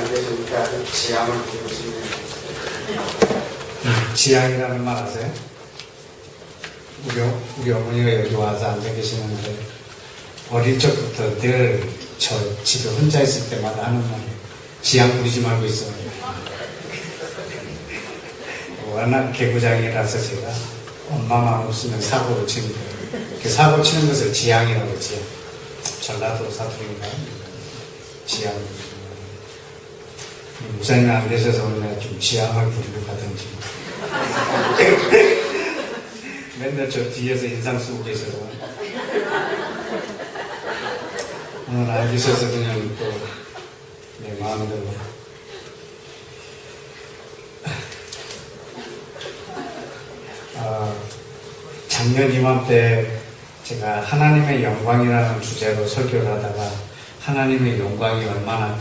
안 되시니까 지향을 부르고 싶네요. 지향이라는 말 아세요? 우리 어머니가 여기 와서 앉아 계시는데 어릴 적부터 늘 저 집에 혼자 있을 때마다 하는 말이에요. 지향 부리지 말고 있어. 워낙 개구장이라서 제가 엄마만 없으면 사고를 칩니다. 그 사고 치는 것을 지향이라고 했지요. 전라도 사투리인가? 지향. 목사님이 안 계셔서 오늘 좀 지향을 부리고 가든지. 맨날 저 뒤에서 인상 쓰고 계셔서. 오늘 안 계셔서 그냥 또 내 마음대로. 작년 이맘때 제가 하나님의 영광이라는 주제로 설교를 하다가 하나님의 영광이 얼마나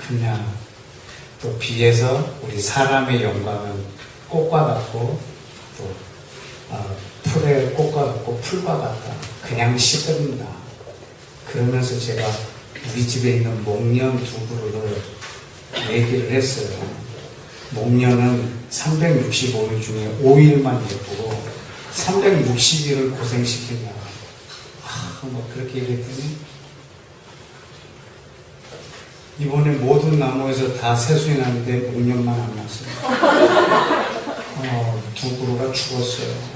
크냐, 또 비해서 우리 사람의 영광은 꽃과 같고 또 풀의 꽃과 같고 풀과 같다, 그냥 시듭니다. 그러면서 제가 우리 집에 있는 목련 두 그루를 얘기를 했어요. 목련은 365일 중에 5일만 예쁘고 360일을 고생시키냐. 뭐 그렇게 얘기했더니 이번에 모든 나무에서 다 세수해 놨는데 목련만 안 났어요. 두 그루가 죽었어요.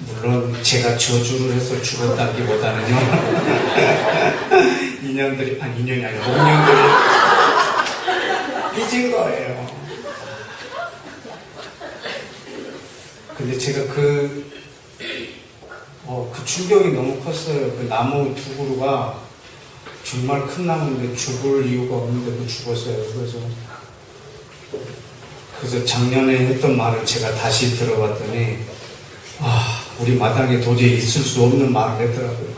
물론 제가 저주를 해서 죽었다기보다는요. 인연이 아니라 목련들이 삐진 거예요. 근데 제가 그 충격이 너무 컸어요. 그 나무 두 그루가 정말 큰 나무인데 죽을 이유가 없는데도 죽었어요. 그래서 작년에 했던 말을 제가 다시 들어봤더니 우리 마당에 도저히 있을 수 없는 말을 했더라고요.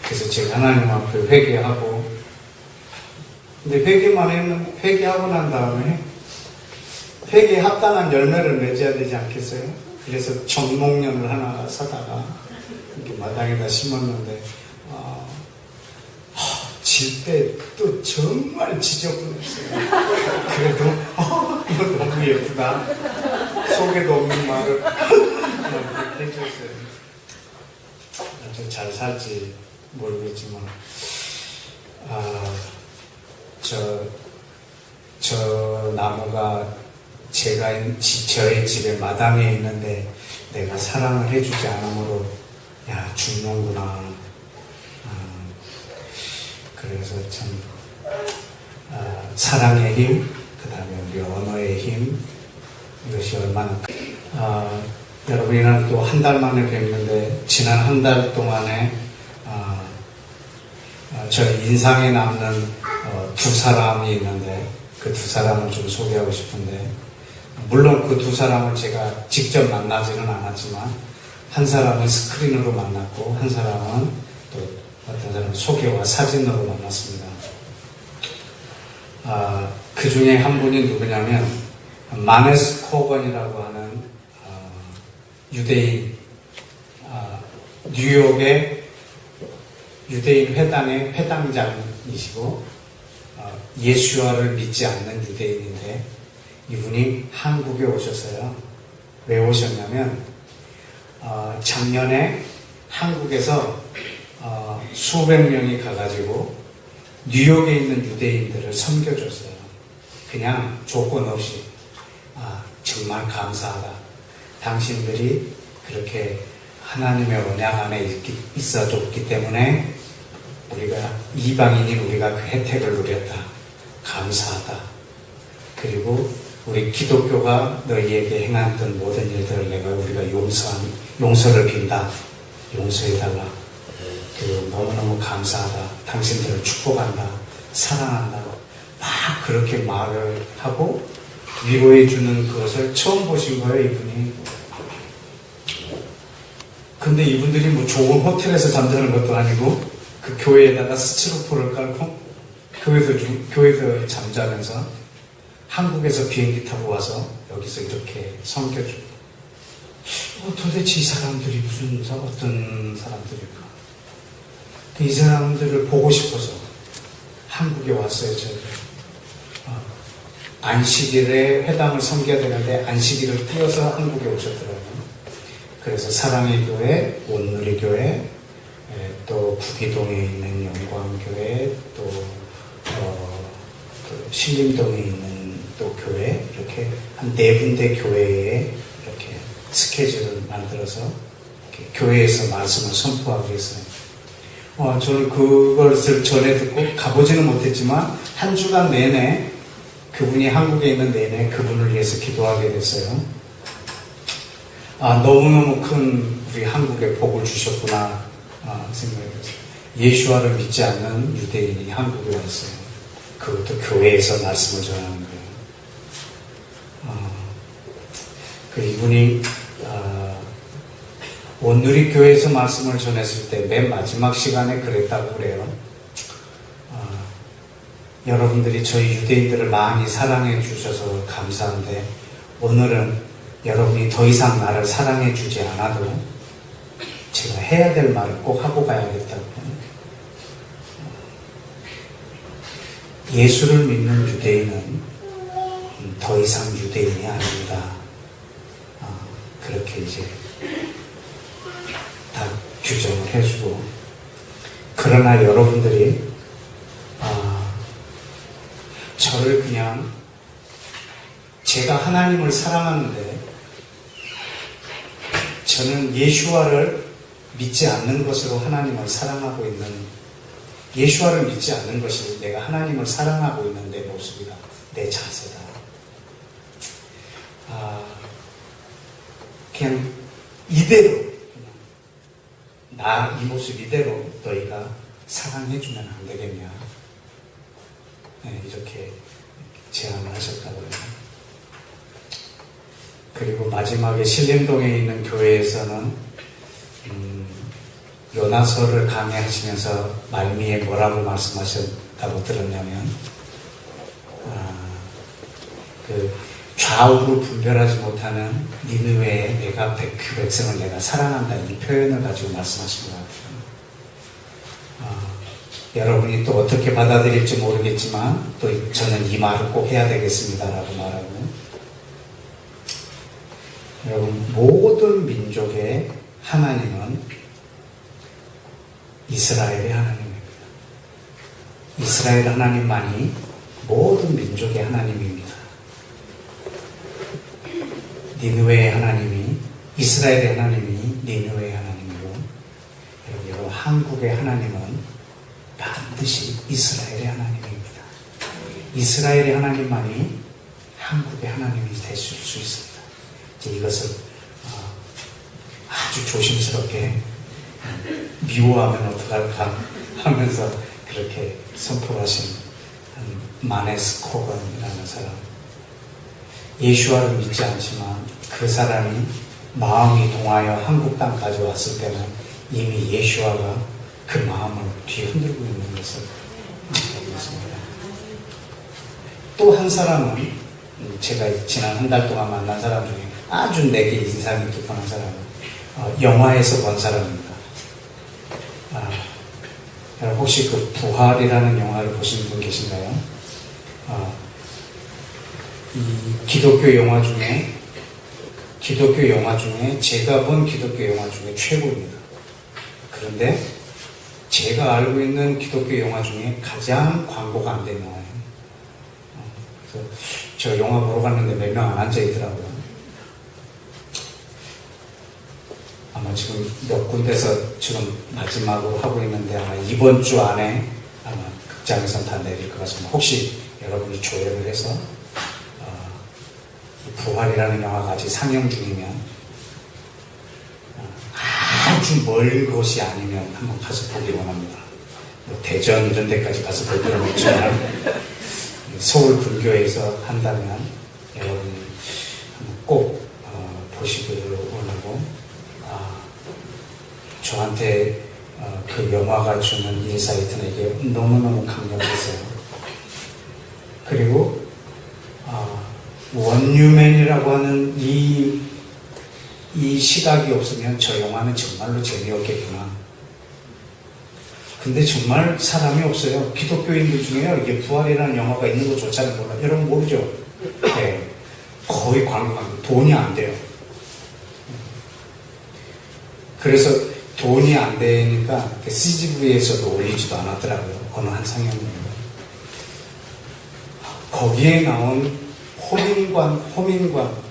그래서 제가 하나님 앞에 회개하고, 근데 회개하고 난 다음에 회개에 합당한 열매를 맺어야 되지 않겠어요? 그래서 정목련을 하나 사다가 이렇게 마당에다 심었는데 질 때 또 정말 지저분했어요. 그래도 이거 너무 예쁘다. 속에도 없는 말을 해줬어요. 잘 살지 모르겠지만 저 나무가 저의 집에 마당에 있는데 내가 사랑을 해주지 않으므로 죽는구나. 그래서 참 사랑의 힘, 그 다음에 우리 언어의 힘, 이것이 얼마나 여러분이랑 또 한 달 만에 뵙는데 지난 한 달 동안에 저의 인상에 남는 두 사람이 있는데 그 두 사람을 좀 소개하고 싶은데, 물론 그 두 사람을 제가 직접 만나지는 않았지만 한 사람은 스크린으로 만났고 한 사람은 또 어떤 사람은 소개와 사진으로 만났습니다. 그 중에 한 분이 누구냐면 마네스 코건이라고 하는 유대인, 뉴욕의 유대인 회당의 회당장이시고 예수와를 믿지 않는 유대인인데 이분이 한국에 오셨어요. 왜 오셨냐면 작년에 한국에서 수백 명이 가가지고 뉴욕에 있는 유대인들을 섬겨줬어요. 그냥 조건 없이. 정말 감사하다. 당신들이 그렇게 하나님의 언약 안에 있어줬기 때문에 우리가 이방인인 우리가 그 혜택을 누렸다. 감사하다. 그리고 우리 기독교가 너희에게 행했던 모든 일들을 우리가 용서를 빈다. 용서해달라. 그리고 너무너무 감사하다. 당신들을 축복한다. 사랑한다. 막 그렇게 말을 하고 위로해주는 그것을 처음 보신 거예요, 이분이. 근데 이분들이 뭐 좋은 호텔에서 잠자는 것도 아니고 그 교회에다가 스티로포를 깔고 교회에서 잠자면서 한국에서 비행기 타고 와서 여기서 이렇게 섬겨주고, 도대체 이 사람들이 어떤 사람들일까? 이 사람들을 보고 싶어서 한국에 왔어요. 저희 안식일에 회당을 섬겨야 되는데 안식일을 띄어서 한국에 오셨더라고요. 그래서 사랑의 교회, 온누리 교회, 또 부기동에 있는 영광교회, 또 신림동에 있는 또 교회, 이렇게 한 4군데 교회에 이렇게 스케줄을 만들어서 이렇게 교회에서 말씀을 선포하기 위해서 저는 그것을 전해 듣고 가보지는 못했지만 한 주간 내내 그분이 한국에 있는 내내 그분을 위해서 기도하게 됐어요. 너무너무 큰 우리 한국에 복을 주셨구나 생각했어요. 예수와를 믿지 않는 유대인이 한국에 왔어요. 그것도 교회에서 말씀을 전하는 거예요. 이분이 온누리교회에서 말씀을 전했을 때 맨 마지막 시간에 그랬다고 그래요. 여러분들이 저희 유대인들을 많이 사랑해 주셔서 감사한데 오늘은 여러분이 더 이상 나를 사랑해 주지 않아도 제가 해야 될 말을 꼭 하고 가야겠다고. 예수를 믿는 유대인은 더 이상 유대인이 아닙니다. 그렇게 이제 다 규정을 해주고, 그러나 여러분들이 저를 그냥 제가 하나님을 사랑하는데 저는 예수와를 믿지 않는 것으로 하나님을 사랑하고 있는, 예수와를 믿지 않는 것이 내가 하나님을 사랑하고 있는 내 모습이다, 내 자세다. 그냥 이대로 이 모습 이대로 너희가 사랑해주면 안 되겠냐, 이렇게 제안을 하셨다고요. 그리고 마지막에 신림동에 있는 교회에서는 요나서를 강의하시면서 말미에 뭐라고 말씀하셨다고 들었냐면 좌우로 분별하지 못하는 니느웨의 내가 그 백성을 내가 사랑한다, 이 표현을 가지고 말씀하신 것 같아요. 여러분이 또 어떻게 받아들일지 모르겠지만 또 저는 이 말을 꼭 해야 되겠습니다 라고 말하고, 여러분, 모든 민족의 하나님은 이스라엘의 하나님입니다. 이스라엘 하나님만이 모든 민족의 하나님입니다. 니느웨의 하나님이, 이스라엘의 하나님이 니느웨의 하나님이고, 여러분, 한국의 하나님은 반드시 이스라엘의 하나님입니다. 이스라엘의 하나님만이 한국의 하나님이 되실 수 있습니다. 이것을 아주 조심스럽게 미워하면 어떡할까 하면서 그렇게 선포하신 마네스 코건이라는 사람, 예수와를 믿지 않지만 그 사람이 마음이 동하여 한국 땅까지 왔을 때는 이미 예수와가 그 마음을 뒤흔들고 있는 것을 알겠습니다. 또 한 사람은 제가 지난 한 달 동안 만난 사람 중에 아주 내게 인상이 깊은 사람은 영화에서 본 사람입니다. 여러분, 혹시 그 부활이라는 영화를 보신 분 계신가요? 이 기독교 영화 중에 제가 본 기독교 영화 중에 최고입니다. 그런데 제가 알고 있는 기독교 영화 중에 가장 광고가 안 된 영화예요. 그래서 저 영화 보러 갔는데 몇 명 안 앉아 있더라고요. 아마 지금 몇 군데서 지금 마지막으로 하고 있는데 아마 이번 주 안에 아마 극장에서 다 내릴 것 같습니다. 혹시 여러분이 조회를 해서 부활이라는 영화가 아직 상영 중이면 아주 멀 곳이 아니면 한번 가서 보기 원합니다. 뭐 대전 이런 데까지 가서 볼 필요는 없지만 서울 불교에서 한다면 여러분이 꼭 보시기를 원하고, 저한테 그 영화가 주는 인사이트는 이게 너무너무 강력했어요. 그리고 원유맨이라고 하는 이 시각이 없으면 저 영화는 정말로 재미없겠구나. 근데 정말 사람이 없어요. 기독교인들 중에요. 이게 부활이라는 영화가 있는 것조차는 몰라요. 여러분 모르죠? 네. 거의 관광, 돈이 안 돼요. 그래서 돈이 안 되니까 CGV에서도 올리지도 않았더라고요. 어느 한 상영입니다. 거기에 나온 호민관,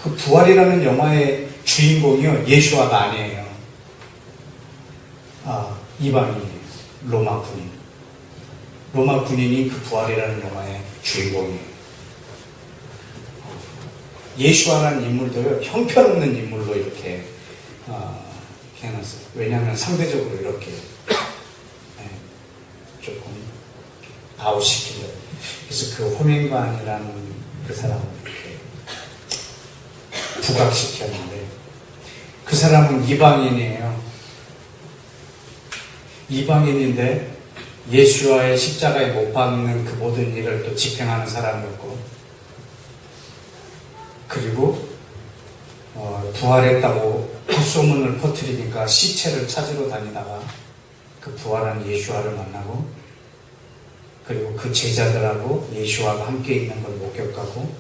그 부활이라는 영화의 주인공이요. 예수아가 아니에요. 이방인이에요. 로마 군인. 로마 군인이 그 부활이라는 영화의 주인공이에요. 예수아라는 인물도요, 형편없는 인물로 이렇게 해놨어요. 왜냐하면 상대적으로 이렇게 조금 아웃시키려고. 그래서 그 호민관이라는 그 사람을 이렇게 부각시켰는데, 그 사람은 이방인이에요. 이방인인데 예수와의 십자가에 못 박는 그 모든 일을 또 집행하는 사람이었고, 그리고 부활했다고 굿소문을 퍼뜨리니까 시체를 찾으러 다니다가 그 부활한 예수와를 만나고, 그리고 그 제자들하고 예수와가 함께 있는 걸 목격하고,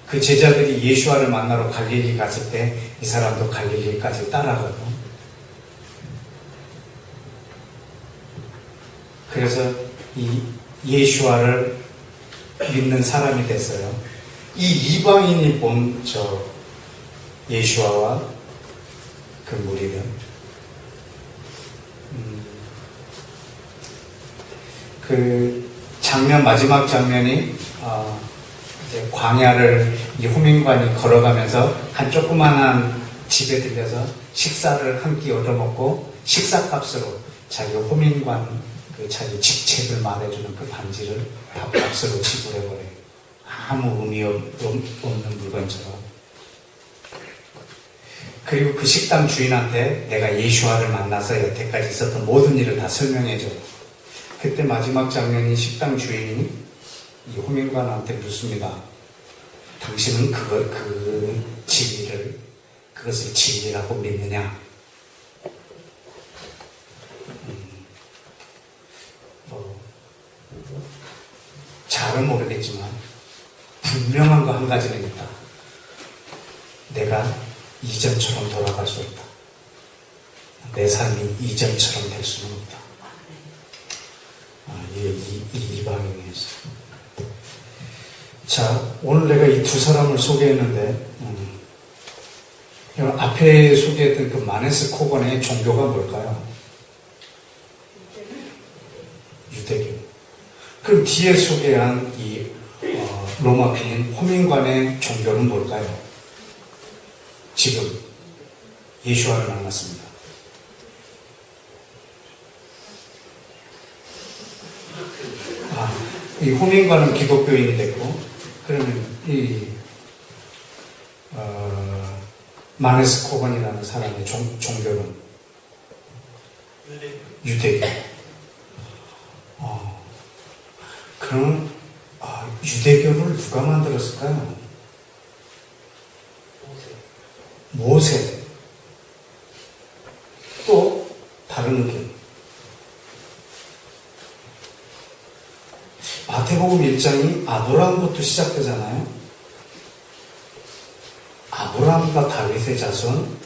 그 제자들이 예수와를 만나러 갈릴리 갔을 때 이 사람도 갈릴리까지 따라가고, 그래서 이 예수와를 믿는 사람이 됐어요. 이 이방인이 본 저 예수와와 그 무리는 그 장면, 마지막 장면이 이제 광야를 이 호민관이 걸어가면서 한 조그만한 집에 들려서 식사를 한 끼 얻어먹고, 식사값으로 자기 호민관 그 자기 직책을 말해주는 그 반지를 밥값으로 지불해버려요. 아무 의미 없는 물건처럼. 그리고 그 식당 주인한테 내가 예수와를 만나서 여태까지 있었던 모든 일을 다 설명해줘요. 그때 마지막 장면이 식당 주인이 이 호민관한테 묻습니다. 당신은 그 진리를, 그것을 진리라고 믿느냐? 잘은 모르겠지만 분명한 거 한 가지는 있다. 내가 이전처럼 돌아갈 수 없다. 내 삶이 이전처럼 될 수는 없다. 이 이방인이었어요. 자, 오늘 내가 이 두 사람을 소개했는데, 앞에 소개했던 그 마네스 코건의 종교가 뭘까요? 유대교. 그럼 뒤에 소개한 이 로마 군인 호민관의 종교는 뭘까요? 지금 예수와를 만났습니다. 이 호민관은 기독교인이 됐고, 그러면 이 마네스 코건이라는 사람의 종교는 유대교. 그럼 유대교를 누가 만들었을까요? 모세. 또 다른 의견. 마태복음 1장이 아브라함부터 시작되잖아요. 아브라함과 다윗의 자손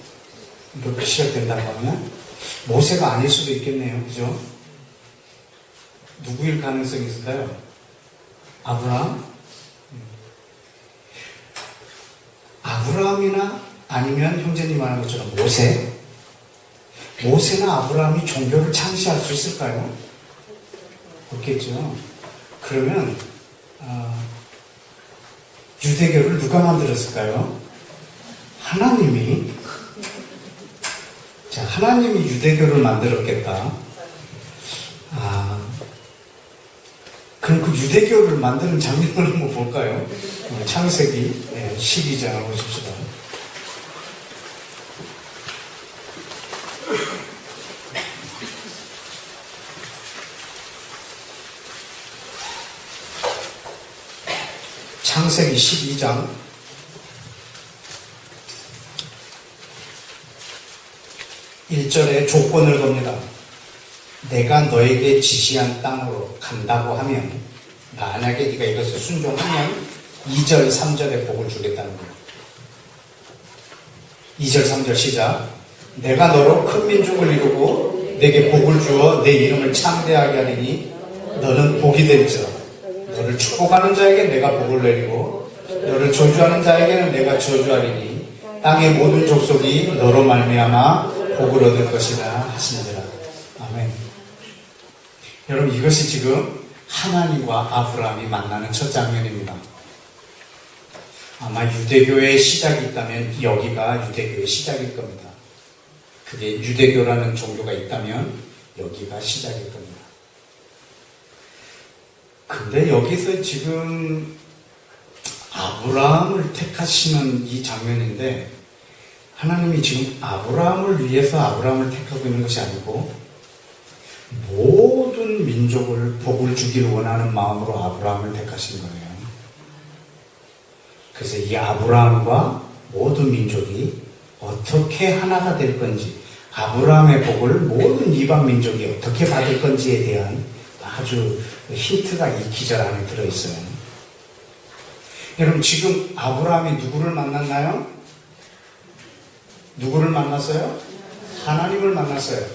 이렇게 시작된다고 하면 모세가 아닐 수도 있겠네요. 그죠? 누구일 가능성이 있을까요? 아브라함? 아브라함이나 아니면 형제님 말한 것처럼 모세? 모세나 아브라함이 종교를 창시할 수 있을까요? 없겠죠. 그러면 유대교를 누가 만들었을까요? 하나님이. 자, 하나님이 유대교를 만들었겠다. 그럼 그 유대교를 만드는 장면을 한번 볼까요? 창세기 12장을 보십시다. 창세기 12장 1절에 조건을 겁니다. 내가 너에게 지시한 땅으로 간다고 하면, 만약에 네가 이것을 순종하면 2절, 3절에 복을 주겠다는 거예요. 2절, 3절 시작. 내가 너로 큰 민족을 이루고 내게 복을 주어 내 이름을 창대하게 하리니 너는 복이 될지라. 너를 축복하는 자에게 내가 복을 내리고 너를 저주하는 자에게는 내가 저주하리니 땅의 모든 족속이 너로 말미암아 복을 얻을 것이라 하시니라. 아멘. 여러분, 이것이 지금 하나님과 아브라함이 만나는 첫 장면입니다. 아마 유대교의 시작이 있다면 여기가 유대교의 시작일 겁니다. 그게 유대교라는 종교가 있다면 여기가 시작일 겁니다. 근데 여기서 지금 아브라함을 택하시는 이 장면인데, 하나님이 지금 아브라함을 위해서 아브라함을 택하고 있는 것이 아니고 모든 민족을 복을 주기를 원하는 마음으로 아브라함을 택하신 거예요. 그래서 이 아브라함과 모든 민족이 어떻게 하나가 될 건지, 아브라함의 복을 모든 이방 민족이 어떻게 받을 건지에 대한 아주 힌트가 이 기절 안에 들어있어요. 여러분, 지금 아브라함이 누구를 만났나요? 누구를 만났어요? 하나님을 만났어요.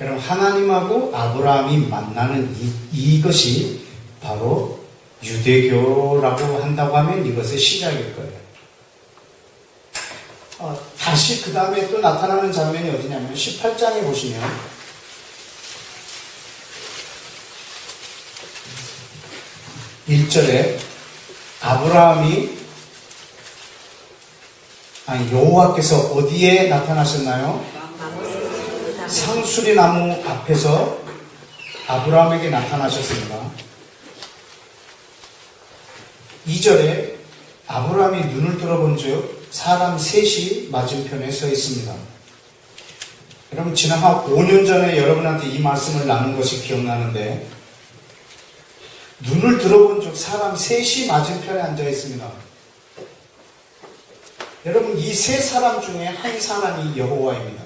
여러분, 하나님하고 아브라함이 만나는 이것이 바로 유대교라고 한다고 하면 이것의 시작일 거예요. 다시 그 다음에 또 나타나는 장면이 어디냐면 18장에 보시면 1절에 여호와께서 어디에 나타나셨나요? 상수리 나무 앞에서 아브라함에게 나타나셨습니다. 2절에 아브라함이 눈을 들어본 즉 사람 셋이 맞은편에 서 있습니다. 여러분, 지난 한 5년 전에 여러분한테 이 말씀을 나눈 것이 기억나는데, 눈을 들어본 즉 사람 셋이 맞은편에 앉아 있습니다. 여러분, 이 세 사람 중에 한 사람이 여호와입니다.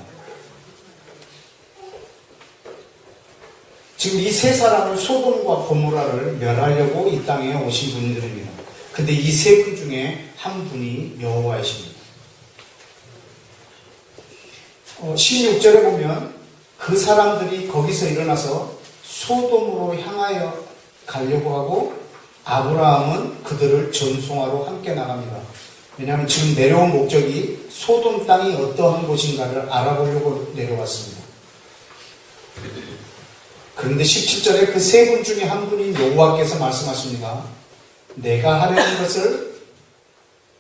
지금 이 세 사람은 소돔과 고모라를 멸하려고 이 땅에 오신 분들입니다. 근데 이 세 분 중에 한 분이 여호와이십니다. 16절에 보면 그 사람들이 거기서 일어나서 소돔으로 향하여 가려고 하고 아브라함은 그들을 전송하러 함께 나갑니다. 왜냐하면 지금 내려온 목적이 소돔 땅이 어떠한 곳인가를 알아보려고 내려왔습니다. 그런데 17절에 그 세 분 중에 한 분인 여호와께서 말씀하십니다. 내가 하려는 것을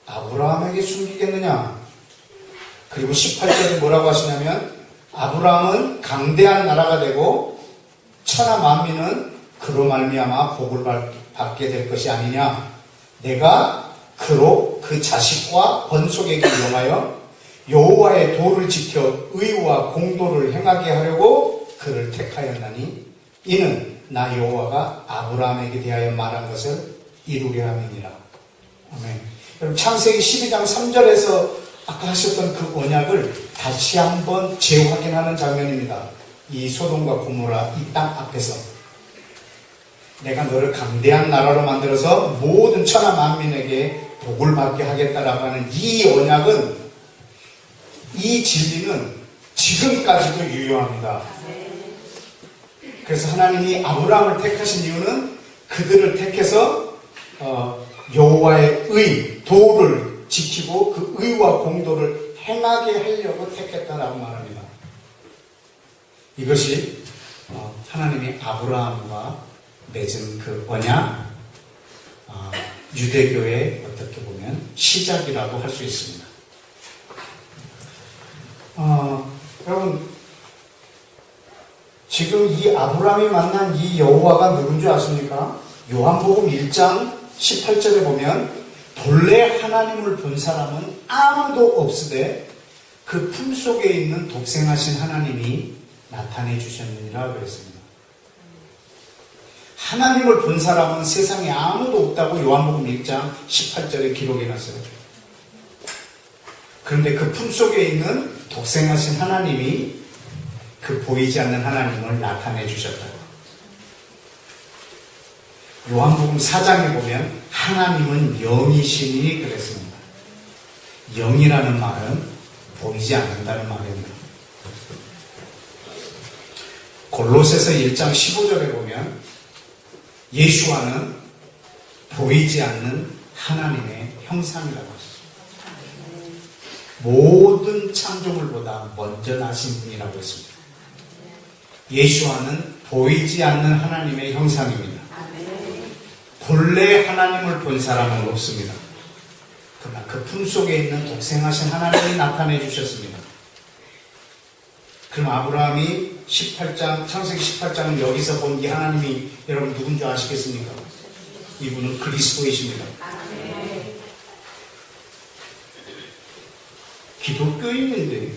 아브라함에게 숨기겠느냐? 그리고 18절에 뭐라고 하시냐면 아브라함은 강대한 나라가 되고 천하 만민은 그로 말미암아 복을 받게 될 것이 아니냐? 내가 그로 그 자식과 번속에게 명하여 여호와의 도를 지켜 의와 공도를 행하게 하려고 그를 택하였나니 이는 나 여호와가 아브라함에게 대하여 말한 것을 이루려 함이니라. 아멘. 여러분, 창세기 12장 3절에서 아까 하셨던 그 언약을 다시 한번 재확인하는 장면입니다. 이 소돔과 고모라 이 땅 앞에서 내가 너를 강대한 나라로 만들어서 모든 천하 만민에게 복을 받게 하겠다라고 하는 이 언약은, 이 진리는 지금까지도 유효합니다. 그래서 하나님이 아브라함을 택하신 이유는 그들을 택해서 여호와의 의, 도를 지키고 그 의와 공도를 행하게 하려고 택했다라고 말합니다. 이것이 하나님이 아브라함과 맺은 그 언약, 유대교의 어떻게 보면 시작이라고 할 수 있습니다. 여러분, 지금 이 아브라함이 만난 이 여호와가 누군지 아십니까? 요한복음 1장 18절에 보면 본래 하나님을 본 사람은 아무도 없으되 그 품속에 있는 독생하신 하나님이 나타내 주셨느니라 그랬습니다. 하나님을 본 사람은 세상에 아무도 없다고 요한복음 1장 18절에 기록해놨어요. 그런데 그 품속에 있는 독생하신 하나님이 그 그 보이지 않는 하나님을 나타내 주셨다고. 요한복음 4장에 보면 하나님은 영이시니 그랬습니다. 영이라는 말은 보이지 않는다는 말입니다. 골로새서 1장 15절에 보면 예수와는 보이지 않는 하나님의 형상이라고 하셨습니다. 모든 창조물보다 먼저 나신 분이라고 했습니다. 예수와는 보이지 않는 하나님의 형상입니다. 본래 하나님을 본 사람은 없습니다. 그러나 그 품속에 있는 독생하신 하나님이 나타내 주셨습니다. 그럼 아브라함이 18장, 창세기 18장은 여기서 본 이 하나님이 여러분 누군 줄 아시겠습니까? 이분은 그리스도이십니다. 기독교인인데,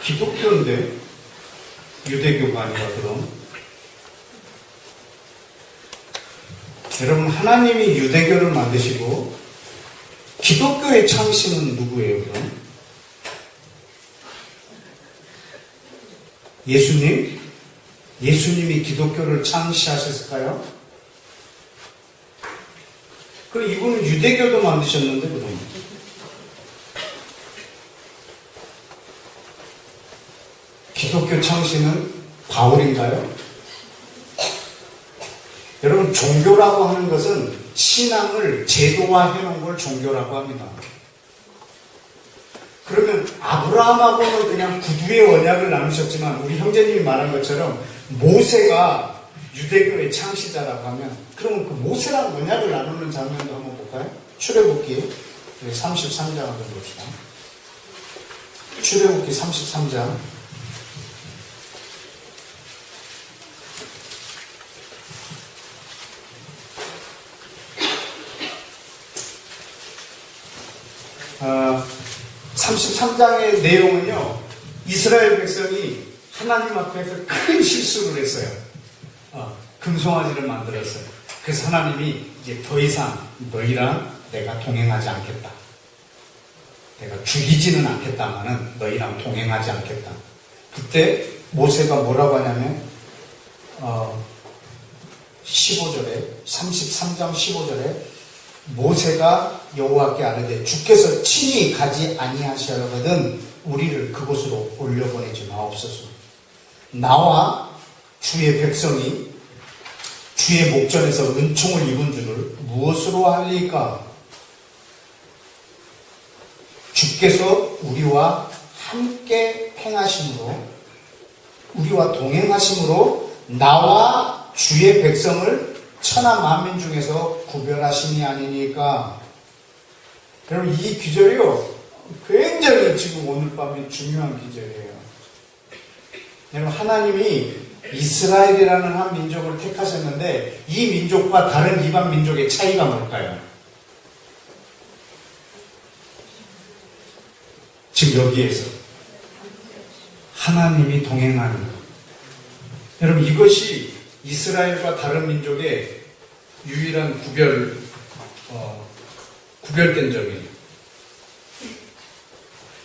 기독교인데, 유대교가 아니라 그럼. 여러분, 하나님이 유대교를 만드시고, 기독교의 창시는 누구예요, 그럼? 예수님? 예수님이 기독교를 창시하셨을까요? 그럼 이분은 유대교도 만드셨는데, 그럼. 기독교 창시는 바울인가요? 여러분, 종교라고 하는 것은 신앙을 제도화해 놓은 걸 종교라고 합니다. 그러면 아브라함하고는 그냥 구두의 언약을 나누셨지만 우리 형제님이 말한 것처럼 모세가 유대교의 창시자라고 하면 그러면 그 모세랑 언약을 나누는 장면도 한번 볼까요? 출애굽기 33장 한번 봅시다. 출애굽기 33장 33장의 내용은요, 이스라엘 백성이 하나님 앞에서 큰 실수를 했어요. 금송아지를 만들었어요. 그래서 하나님이 이제 더 이상 너희랑 내가 동행하지 않겠다. 내가 죽이지는 않겠다마는 너희랑 동행하지 않겠다. 그때 모세가 뭐라고 하냐면 15절에 33장 15절에 모세가 여호와께 아뢰되 주께서 친히 가지 아니하시거든 우리를 그곳으로 올려보내지 마옵소서. 나와 주의 백성이 주의 목전에서 은총을 입은 줄을 무엇으로 알리까? 주께서 우리와 함께 행하심으로 우리와 동행하심으로 나와 주의 백성을 천하 만민 중에서 구별하심이 아니니까. 여러분, 이 기절이요 굉장히 지금 오늘 밤에 중요한 기절이에요. 여러분, 하나님이 이스라엘이라는 한 민족을 택하셨는데 이 민족과 다른 이방 민족의 차이가 뭘까요? 지금 여기에서 하나님이 동행하는 것. 여러분, 이것이 이스라엘과 다른 민족의 유일한 구별된 점이에요.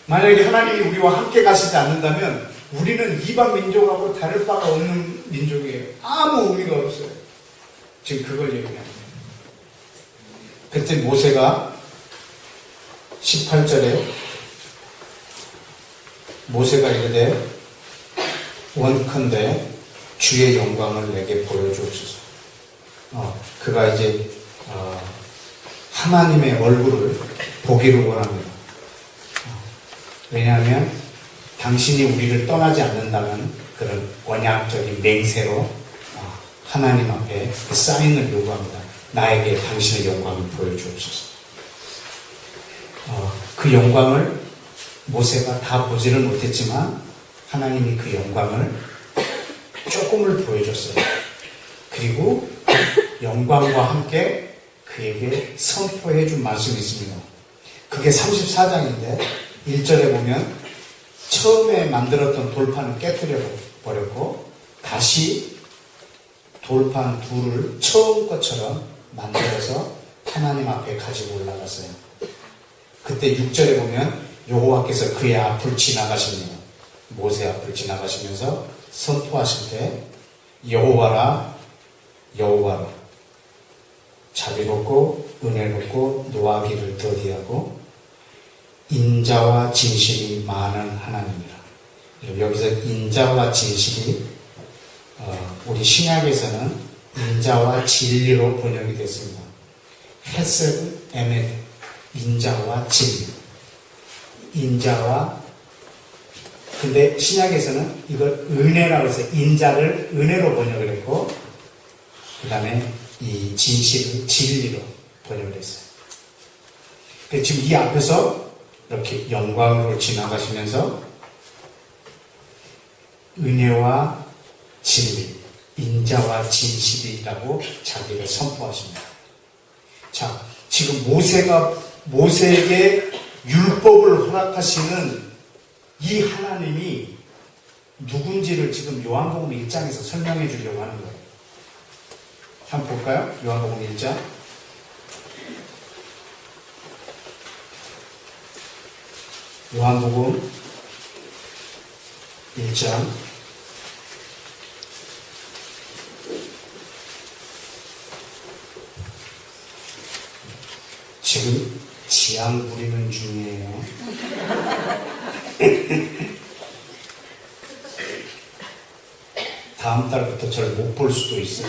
만약에 하나님이 우리와 함께 가시지 않는다면 우리는 이방 민족하고 다를 바가 없는 민족이에요. 아무 의미가 없어요. 지금 그걸 얘기합니다. 그때 모세가 18절에 모세가 이르되 원컨대 주의 영광을 내게 보여주옵소서. 그가 이제 하나님의 얼굴을 보기를 원합니다. 왜냐하면 당신이 우리를 떠나지 않는다는 그런 언약적인 맹세로 하나님 앞에 그 사인을 요구합니다. 나에게 당신의 영광을 보여주옵소서. 그 영광을 모세가 다 보지를 못했지만 하나님이 그 영광을 조금을 보여줬어요. 그리고 영광과 함께 그에게 선포해 준 말씀이 있습니다. 그게 34장인데 1절에 보면 처음에 만들었던 돌판을 깨뜨려 버렸고 다시 돌판 둘을 처음 것처럼 만들어서 하나님 앞에 가지고 올라갔어요. 그때 6절에 보면 여호와께서 그의 앞을 지나가십니다. 모세 앞을 지나가시면서 선포하실 때 여호와라 여호와라 자비롭고 은혜롭고 노하기를 더디하고 인자와 진실이 많은 하나님이라. 여기서 인자와 진실이 우리 신약에서는 인자와 진리로 번역이 됐습니다. 헤세드 에메드 인자와 진리 인자와 근데 신약에서는 이걸 은혜라고 해서 인자를 은혜로 번역을 했고 그 다음에 이 진실을 진리로 번역을 했어요. 지금 이 앞에서 이렇게 영광으로 지나가시면서 은혜와 진리, 인자와 진실이라고 자기를 선포하십니다. 자, 지금 모세에게 율법을 허락하시는 이 하나님이 누군지를 지금 요한복음 1장에서 설명해 주려고 하는 거예요. 한번 볼까요? 요한복음 1장. 요한복음 1장. 지금 지향 부리는 중이에요. 다음 달부터 저를 못 볼 수도 있어요.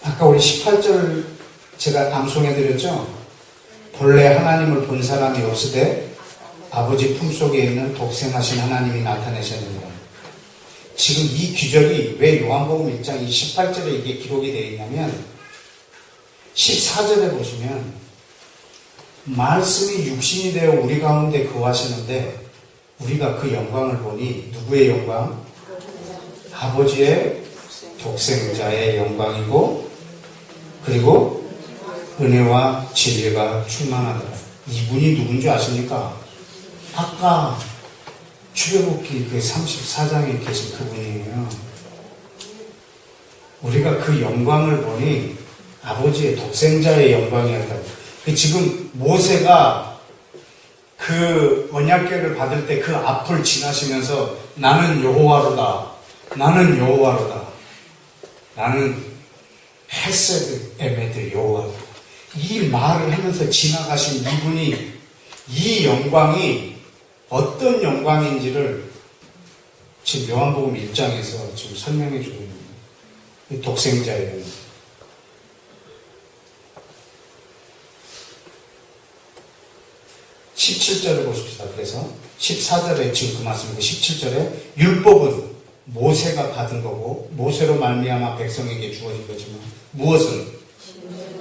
아까 우리 18절 제가 암송해드렸죠? 본래 하나님을 본 사람이 없으되 아버지 품속에 있는 독생하신 하나님이 나타내셨느니라. 지금 이 기적이 왜 요한복음 1장 이 18절에 이게 기록이 되어 있냐면 14절에 보시면 말씀이 육신이 되어 우리 가운데 거하시는데 우리가 그 영광을 보니 누구의 영광? 아버지의 독생자의 영광이고 그리고 은혜와 진리가 충만하더라. 이분이 누군지 아십니까? 아까 출애굽기 그 34장에 계신 그분이에요. 우리가 그 영광을 보니 아버지의 독생자의 영광이었다고. 지금 모세가 그 언약궤를 받을 때 그 앞을 지나시면서 나는 여호와로다. 나는 여호와로다. 나는 헤세드 에메드 여호와로다. 이 말을 하면서 지나가신 이분이 이 영광이 어떤 영광인지를 지금 요한복음 1장에서 지금 설명해 주고 있는 거예요. 독생자의 영광. 17절을 보십시다. 그래서 14절에 지금 그 말씀인데 17절에 율법은 모세가 받은 거고 모세로 말미암아 백성에게 주어진 거지만 무엇은?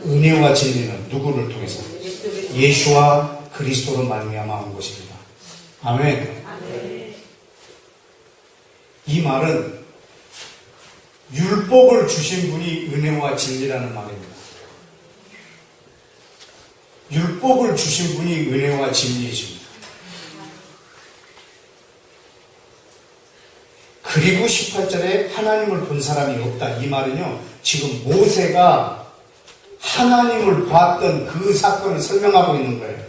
은혜와 진리는 누구를 통해서? 예수와 그리스도로 말미암아 온 것입니다. 아멘. 이 말은 율법을 주신 분이 은혜와 진리라는 말입니다. 율법을 주신 분이 은혜와 진리이십니다. 그리고 18절에 하나님을 본 사람이 없다. 이 말은요, 지금 모세가 하나님을 봤던 그 사건을 설명하고 있는 거예요.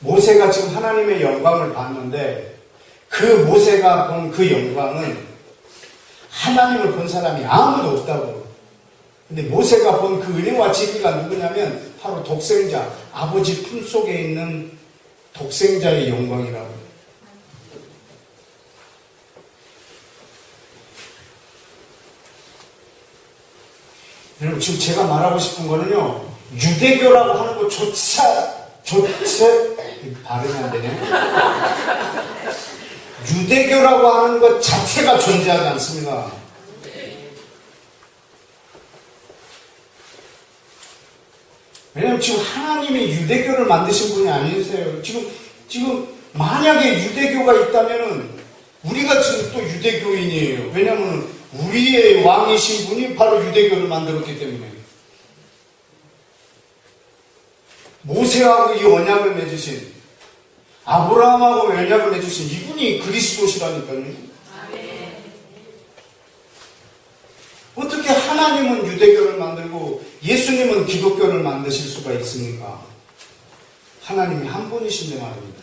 모세가 지금 하나님의 영광을 봤는데 그 모세가 본 그 영광은 하나님을 본 사람이 아무도 없다고. 근데 모세가 본 그 은혜와 진리가 누구냐면 바로 독생자, 아버지 품속에 있는 독생자의 영광이라고. 여러분, 지금 제가 말하고 싶은 거는요, 유대교라고 하는 것조차 발음이 안 되네. 유대교라고 하는 것 자체가 존재하지 않습니다. 왜냐하면 지금 하나님이 유대교를 만드신 분이 아니세요. 지금 만약에 유대교가 있다면은 우리가 지금 또 유대교인이에요. 왜냐하면 우리의 왕이신 분이 바로 유대교를 만들었기 때문에. 모세하고 이 언약을 맺으신, 아브라함하고 언약을 맺으신 이분이 그리스도시라니까요. 어떻게 하나님은 유대교를 만들고 예수님은 기독교를 만드실 수가 있습니까? 하나님이 한 분이신데 말입니다.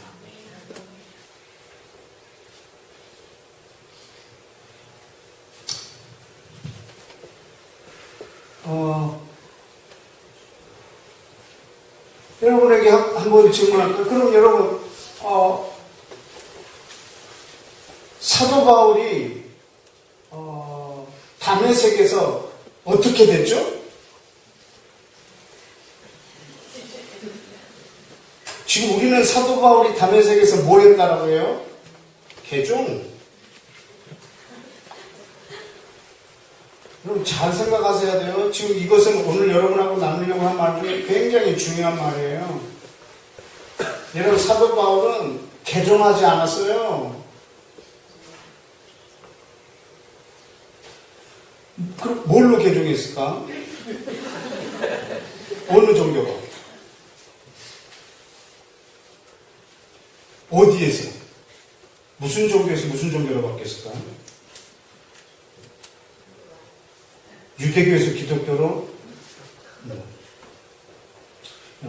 여러분에게 한번 질문할까요? 그럼 여러분, 사도 바울이, 다메섹에서 어떻게 됐죠? 지금 우리는 사도 바울이 다메섹에서 뭘 했다라고 해요? 개종. 여러분 잘 생각하셔야 돼요. 지금 이것은 오늘 여러분하고 나누려고 한 말 중에 굉장히 중요한 말이에요. 여러분 사도 바울은 개종하지 않았어요. 그럼 뭘로 개종했을까? 어느 종교가? 어디에서? 무슨 종교에서 무슨 종교로 바뀌었을까? 유대교에서 기독교로?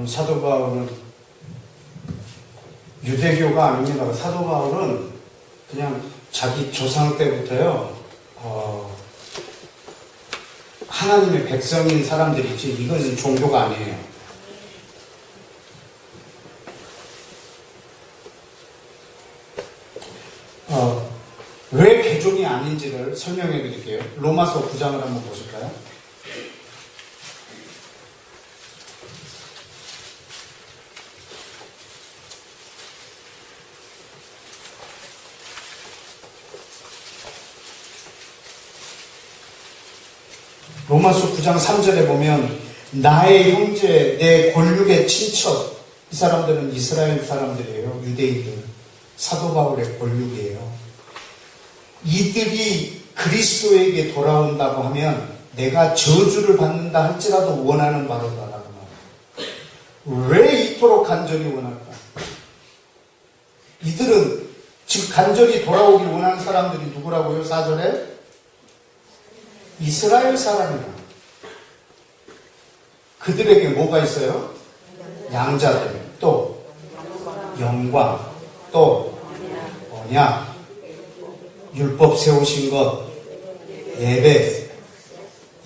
사도 바울은 유대교가 아닙니다. 사도 바울은 그냥 자기 조상 때부터요, 하나님의 백성인 사람들이지, 이것은 종교가 아니에요. 왜 개종이 아닌지를 설명해 드릴게요. 로마서 9장을 한번 보실까요? 로마서 9장 3절에 보면 나의 형제, 내 골육의 친척, 이 사람들은 이스라엘 사람들이에요. 유대인들. 사도 바울의 골육이에요. 이들이 그리스도에게 돌아온다고 하면 내가 저주를 받는다 할지라도 원하는 바로다라고 말해요. 왜 이토록 간절히 원할까? 이들은 즉 간절히 돌아오길 원하는 사람들이 누구라고요? 4절에 이스라엘 사람이다. 그들에게 뭐가 있어요? 양자들, 또 영광, 또 언약, 율법 세우신 것, 예배,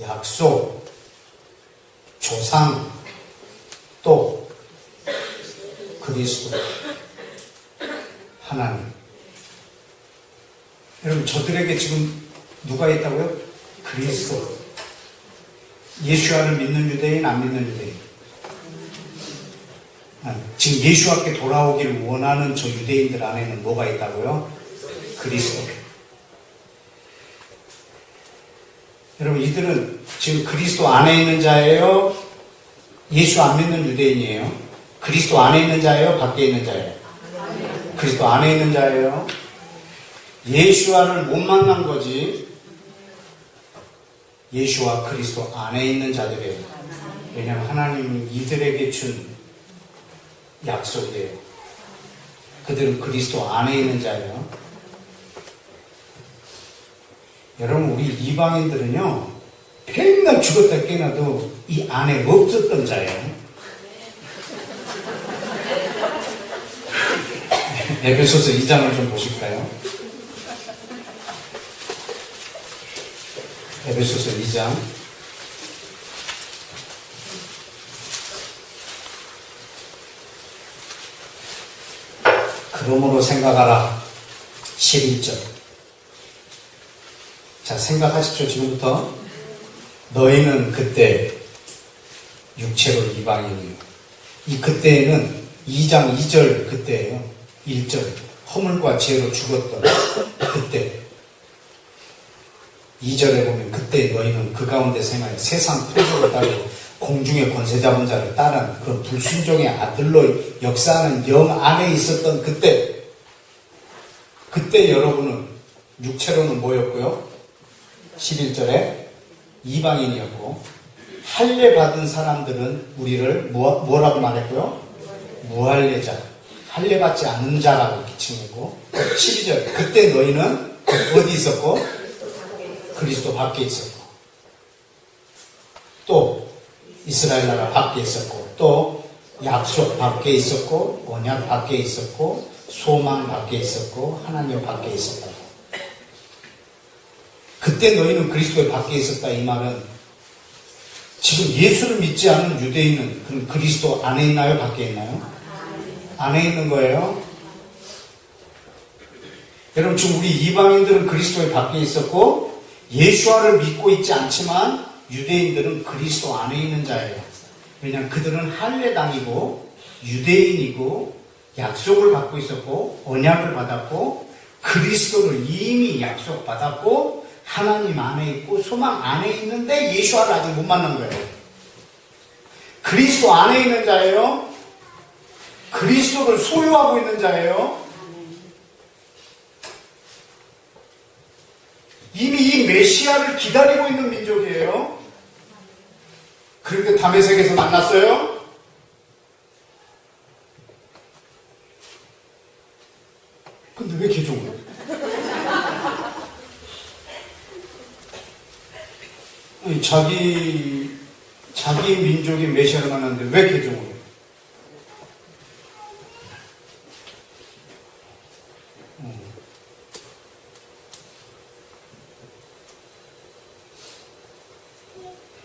약속, 조상, 또 그리스도, 하나님. 여러분 저들에게 지금 누가 있다고요? 그리스도. 예수와를 믿는 유대인, 안 믿는 유대인? 지금 예수와께 돌아오기를 원하는 저 유대인들 안에는 뭐가 있다고요? 그리스도. 여러분 이들은 지금 그리스도 안에 있는 자예요? 예수 안 믿는 유대인이에요? 그리스도 안에 있는 자예요? 밖에 있는 자예요? 그리스도 안에 있는 자예요? 예수와를 못 만난 거지. 예수와 그리스도 안에 있는 자들이에요. 왜냐하면 하나님은 이들에게 준 약속이에요. 그들은 그리스도 안에 있는 자예요. 여러분 우리 이방인들은요 맨날 죽었다 깨어나도 이 안에 없었던 자예요. 에베소서 2장을 좀 보실까요? 에베소서 2장 그러므로 생각하라 11절. 자, 생각하십시오. 지금부터 너희는 그때 육체로 이방인이요. 이 그때에는 2장 2절 그때예요. 1절 허물과 죄로 죽었던 그때. 2절에 보면 그때 너희는 그 가운데 생하여 세상 표적을 따르고 공중의 권세 잡은 자를 따른 그런 불순종의 아들로 역사하는 영 안에 있었던 그때. 그때 여러분은 육체로는 뭐였고요? 11절에 이방인이었고 할례 받은 사람들은 우리를 뭐라고 말했고요? 무할례자, 할례 받지 않는 자라고 칭했고 12절 그때 너희는 어디 있었고? 그리스도 밖에 있었고 또 이스라엘 나라 밖에 있었고 또 약속 밖에 있었고, 언약 밖에 있었고, 소망 밖에 있었고, 하나님 밖에 있었다고. 그때 너희는 그리스도의 밖에 있었다. 이 말은 지금 예수를 믿지 않은 유대인은 그럼 그리스도 안에 있나요? 밖에 있나요? 안에 있는 거예요. 여러분, 지금 우리 이방인들은 그리스도의 밖에 있었고, 예수와를 믿고 있지 않지만 유대인들은 그리스도 안에 있는 자예요. 왜냐하면 그들은 할례당이고 유대인이고 약속을 받고 있었고 언약을 받았고 그리스도를 이미 약속받았고 하나님 안에 있고 소망 안에 있는데 예수와를 아직 못 만난 거예요. 그리스도 안에 있는 자예요. 그리스도를 소유하고 있는 자예요. 이미 이 메시아를 기다리고 있는 민족이에요. 그런데 다메섹에서 만났어요? 근데 왜 개종을? 아니, 자기 민족이 메시아를 만났는데 왜 개종을 해요?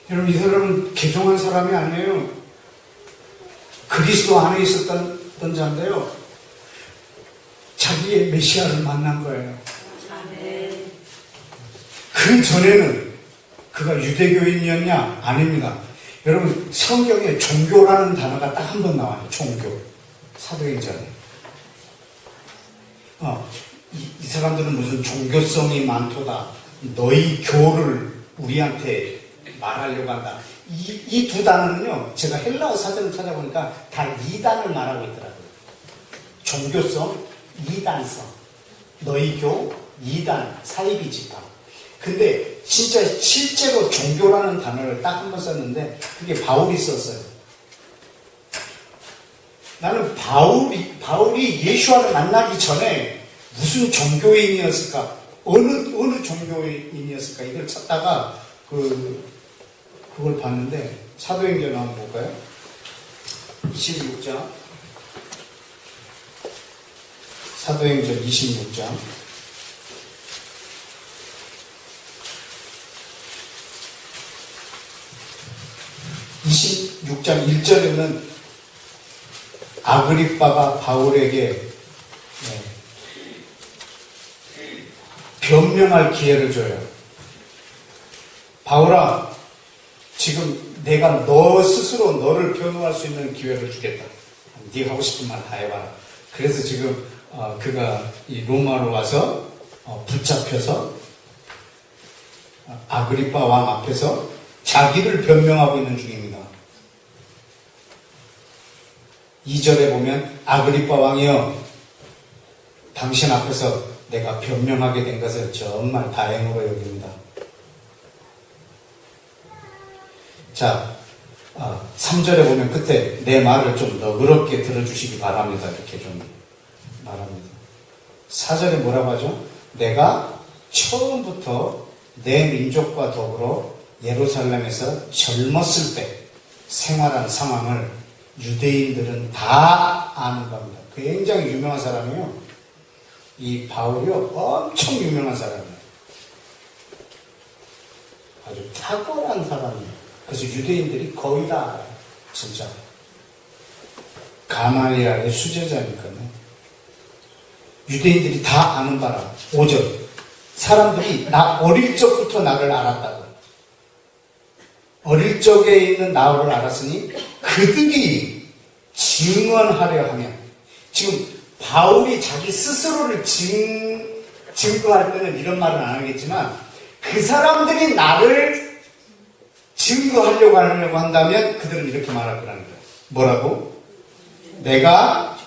여러분, 이 사람은 개종한 사람이 아니에요. 그리스도 안에 있었던 자인데요. 자기의 메시아를 만난 거예요. 그 전에는 그가 유대교인이었냐? 아닙니다. 여러분, 성경에 종교라는 단어가 딱 한 번 나와요. 종교. 사도행전에. 이 사람들은 무슨 종교성이 많도다. 너희 교를 우리한테 말하려고 한다. 이 두 단어는요, 제가 헬라어 사전을 찾아보니까 다 이단을 말하고 있더라고요. 종교성, 이단성. 너희 교, 이단, 사이비 집합. 근데 진짜 실제로 종교라는 단어를 딱 한 번 썼는데 그게 바울이 썼어요. 나는 바울이 예수와를 만나기 전에 무슨 종교인이었을까? 어느 종교인이었을까? 이걸 찾다가 그걸 봤는데 사도행전 한번 볼까요? 26장. 사도행전 26장. 26장 1절에는 아그리빠가 바울에게 변명할 기회를 줘요. 바울아, 지금 내가 너 스스로 너를 변호할 수 있는 기회를 주겠다. 네가 하고 싶은 말 다 해봐라. 그래서 지금 그가 이 로마로 와서 붙잡혀서 아그리빠 왕 앞에서 자기를 변명하고 있는 중입니다. 2절에 보면 아그리빠 왕이여, 당신 앞에서 내가 변명하게 된 것을 정말 다행으로 여깁니다. 자, 3절에 보면 그때 내 말을 좀 너그럽게 들어주시기 바랍니다. 이렇게 좀 말합니다. 4절에 뭐라고 하죠? 내가 처음부터 내 민족과 더불어 예루살렘에서 젊었을 때 생활한 상황을 유대인들은 다 아는 겁니다. 굉장히 유명한 사람이에요. 이 바울이요, 엄청 유명한 사람이에요. 아주 탁월한 사람이에요. 그래서 유대인들이 거의 다 알아요. 진짜. 가말리엘의 수제자니까요. 유대인들이 다 아는 바라. 5절. 사람들이 나 어릴 적부터 나를 알았다고. 어릴 적에 있는 나를 알았으니 그들이 증언하려 하면, 지금 바울이 자기 스스로를 증거할 때는 이런 말은 안 하겠지만 그 사람들이 나를 증거하려고 한다면 그들은 이렇게 말할 거라는 거예요. 뭐라고? 내가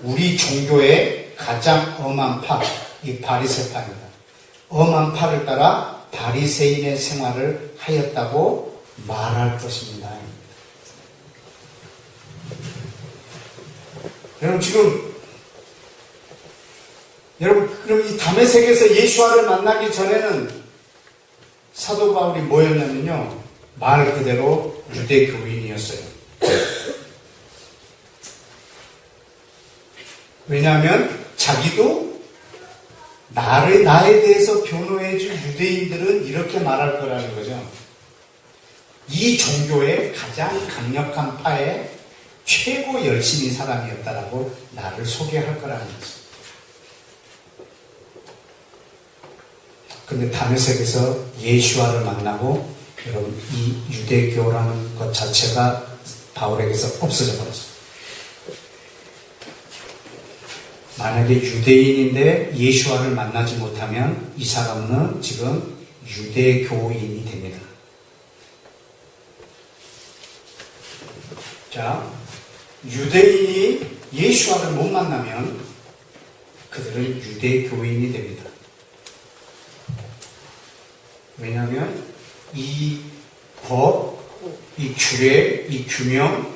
우리 종교의 가장 엄한 파, 이 바리새파입니다. 엄한 파를 따라 바리새인의 생활을 하였다고 말할 것입니다. 여러분, 그럼 이 다메섹에서 예수와를 만나기 전에는 사도 바울이 뭐였냐면요, 말 그대로 유대 교인이었어요. 왜냐하면 자기도 나에 대해서 변호해줄 유대인들은 이렇게 말할 거라는 거죠. 이 종교의 가장 강력한 파의 최고 열심인 사람이었다라고 나를 소개할 거라는 거죠. 근데 다메섹에서 예수와를 만나고 여러분 이 유대교라는 것 자체가 바울에게서 없어져 버렸어요. 만약에 유대인인데 예수와를 만나지 못하면 이 사람은 지금 유대교인이 됩니다. 자, 유대인이 예수와를 못 만나면 그들은 유대교인이 됩니다. 왜냐하면 이 법, 이 규례, 이 규명,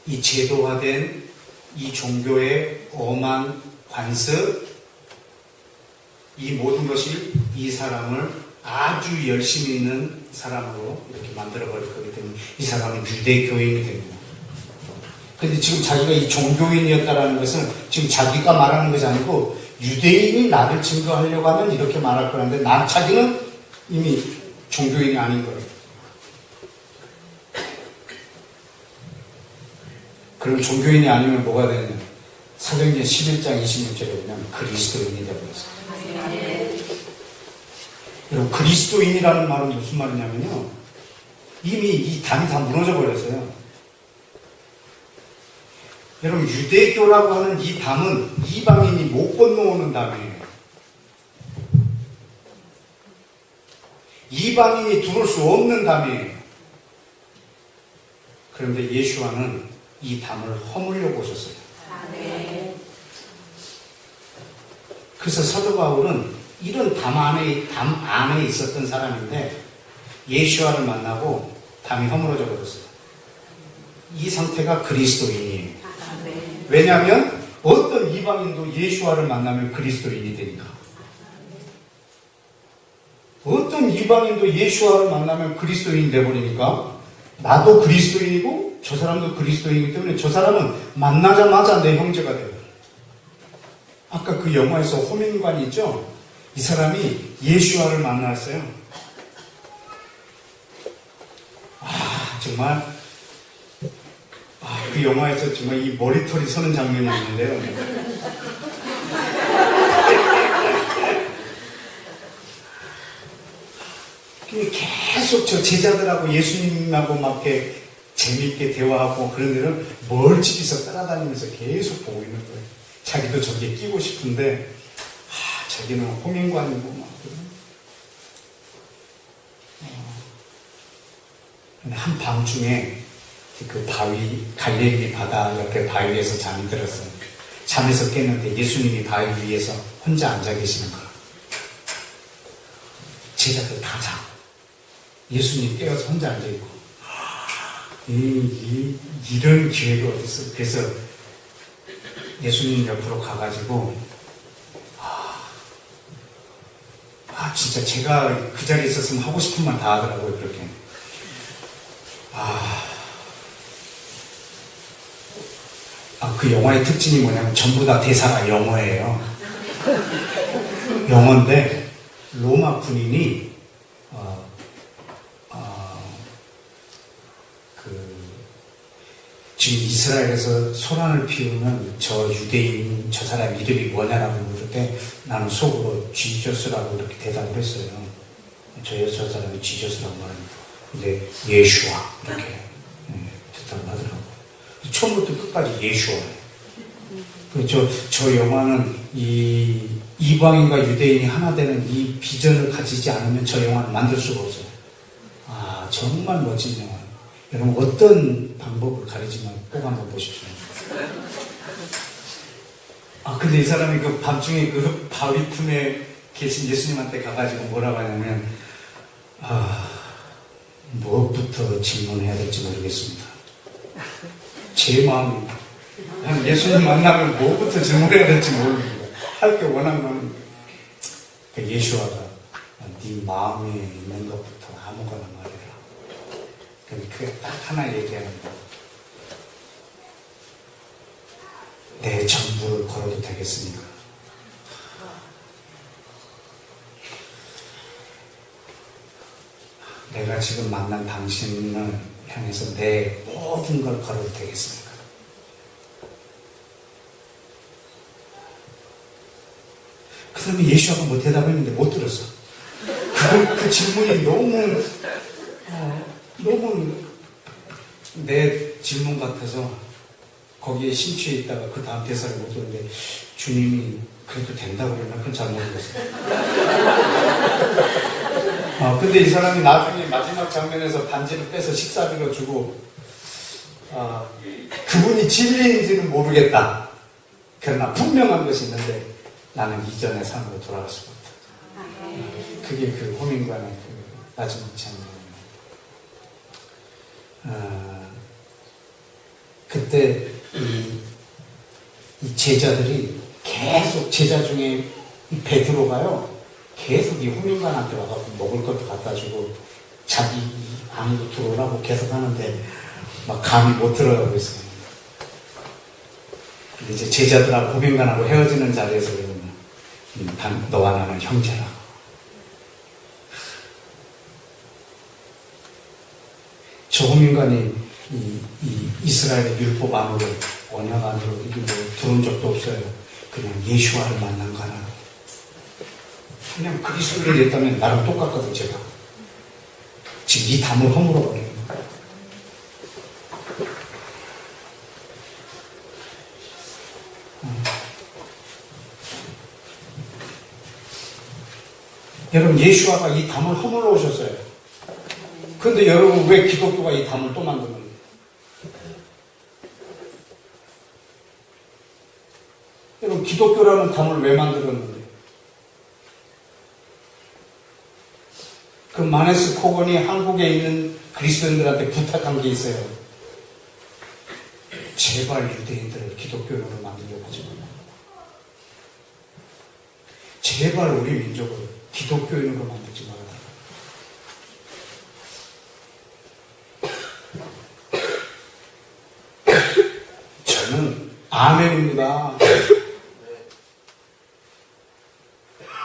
이 제도화된 이 종교의 엄한 관습, 이 모든 것이 이 사람을 아주 열심히 있는 사람으로 이렇게 만들어버릴 거기 때문에 이 사람은 유대교인이 됩니다. 근데 지금 자기가 이 종교인이었다라는 것은 지금 자기가 말하는 것이 아니고 유대인이 나를 증거하려고 하면 이렇게 말할 거라는데 자기는 이미 종교인이 아닌 거예요. 그럼 종교인이 아니면 뭐가 되느냐? 사도행전 11장 26절에 보면 그리스도인이 되어버렸어요. 여러분 그리스도인이라는 말은 무슨 말이냐면요. 이미 이 담이 다 무너져 버렸어요. 여러분 유대교라고 하는 이 담은 이방인이 못 건너오는 담이에요. 이방인이 들어올 수 없는 담이에요. 그런데 예수와는 이 담을 허물려고 오셨어요. 그래서 사도 바울은 이런 담 안에 있었던 사람인데 예수와를 만나고 담이 허물어져 버렸어요. 이 상태가 그리스도인이에요. 왜냐하면 어떤 이방인도 예수와를 만나면 그리스도인이 되니까. 어떤 이방인도 예수와를 만나면 그리스도인이 되어버리니까 나도 그리스도인이고 저 사람도 그리스도인이기 때문에 저 사람은 만나자마자 내 형제가 돼요. 아까 그 영화에서 호민관이 있죠? 이 사람이 예수와를 만났어요. 정말 그 영화에서 정말 이 머리털이 서는 장면이 있는데요. 계속 저 제자들하고 예수님하고 막 이렇게 재미있게 대화하고 그런 데를 멀찍이서 따라다니면서 계속 보고 있는 거예요. 자기도 저기에 끼고 싶은데 자기는 호민관이고 막 근데 한 밤중에 그 바위 갈릴리 바다 옆에 바위에서 잠이 들었어요. 잠에서 깼는데 예수님이 바위 위에서 혼자 앉아 계시는 거예요. 제자들 다 자. 예수님 깨어서 혼자 앉아있고 이런 기회가 어딨어. 그래서 예수님 옆으로 가가지고 진짜 제가 그 자리에 있었으면 하고 싶은 말 다 하더라고요. 그렇게 그 영화의 특징이 뭐냐면 전부 다 대사가 영어예요. 영어인데 로마 군인이 지금 이스라엘에서 소란을 피우는 저 유대인 저 사람 이름이 뭐냐라고 물을 때 나는 속으로 지저스라고 이렇게 대답을 했어요. 저 사람이 지저스라고 말합니다. 근데 예수와 이렇게 대답을 하더라고요. 처음부터 끝까지 예수와예요. 저 영화는 이 이방인과 유대인이 하나 되는 이 비전을 가지지 않으면 저 영화는 만들 수가 없어요. 정말 멋진 영화. 여러분 어떤 방법을 가리지만 꼭 한번 보십시오. 근데 이 사람이 그 밤중에 그 바위 품에 계신 예수님한테 가가지고 뭐라고 하냐면 무엇부터 질문해야 될지 모르겠습니다. 제 마음이 그냥 예수님 만나면 뭐부터 질문해야 될지 모르겠습니다. 할 게 워낙 많은 예수와가 네 마음에 있는 것부터 아무거나 말해라. 그게 딱 하나 얘기하는 거. 내 전부를 걸어도 되겠습니까? 내가 지금 만난 당신을 향해서 내 모든 걸 걸어도 되겠습니까? 그 다음에 예수아가 뭐 대답했는데 못 들었어. 그 질문이 너무 내 질문 같아서 거기에 심취해 있다가 그 다음 대사를 못 들었는데 주님이 그래도 된다고 그랬나? 그건 잘 모르겠어요. 근데 이 사람이 나중에 마지막 장면에서 반지를 빼서 식사비로 주고 그분이 진리인지는 모르겠다. 그러나 분명한 것이 있는데 나는 이전의 삶으로 돌아갈 수가 없다. 그게 그 호민관의 그 마지막 장면이에요. 그때 이 제자들이 계속 제자 중에 이 베드로가요 계속 이 호민관한테 와서 먹을 것도 갖다 주고 자기 안으로 들어오라고 계속 하는데 막 감히 못 들어가고 있어요. 근데 이제 제자들하고 호민관하고 헤어지는 자리에서 그러면 너와 나는 형제라고. 저 호민관이 이 이스라엘의 율법 안으로 언약 안으로 이게 뭐 들어온 적도 없어요. 그냥 예수와를 만난 거나 그냥 그리스도를 했다면 나랑 똑같거든. 제가 지금 이 담을 허물어 버리는 거예요. 여러분 예수와가 이 담을 허물어 오셨어요. 그런데 여러분 왜 기독교가 이 담을 또 만드는 거예요? 여러분 기독교라는 담을 왜 만들었는데? 그 마네스 코건이 한국에 있는 그리스도인들한테 부탁한 게 있어요. 제발 유대인들을 기독교인으로 만들려고 하지 마라. 제발 우리 민족을 기독교인으로 만들지 말아라. 저는 아멘입니다.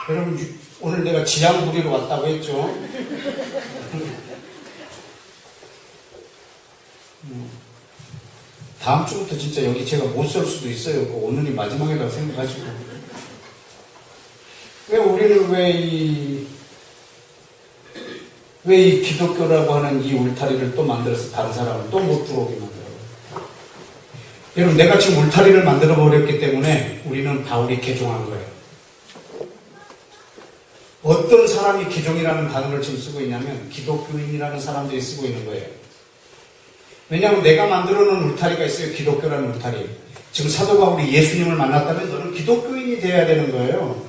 여러분 오늘 내가 지향 부리러 왔다고 했죠. 다음 주부터 진짜 여기 제가 못 설 수도 있어요. 오늘이 마지막이라고 생각하시고. 왜 우리는 왜 이 기독교라고 하는 이 울타리를 또 만들어서 다른 사람을 또 못 들어오게 만들어요? 여러분 내가 지금 울타리를 만들어 버렸기 때문에 우리는 바울이 개종한 거예요. 어떤 사람이 개종이라는 단어를 지금 쓰고 있냐면 기독교인이라는 사람들이 쓰고 있는 거예요. 왜냐하면 내가 만들어 놓은 울타리가 있어요. 기독교라는 울타리. 지금 사도 바울이 예수님을 만났다면 너는 기독교인이 돼야 되는 거예요.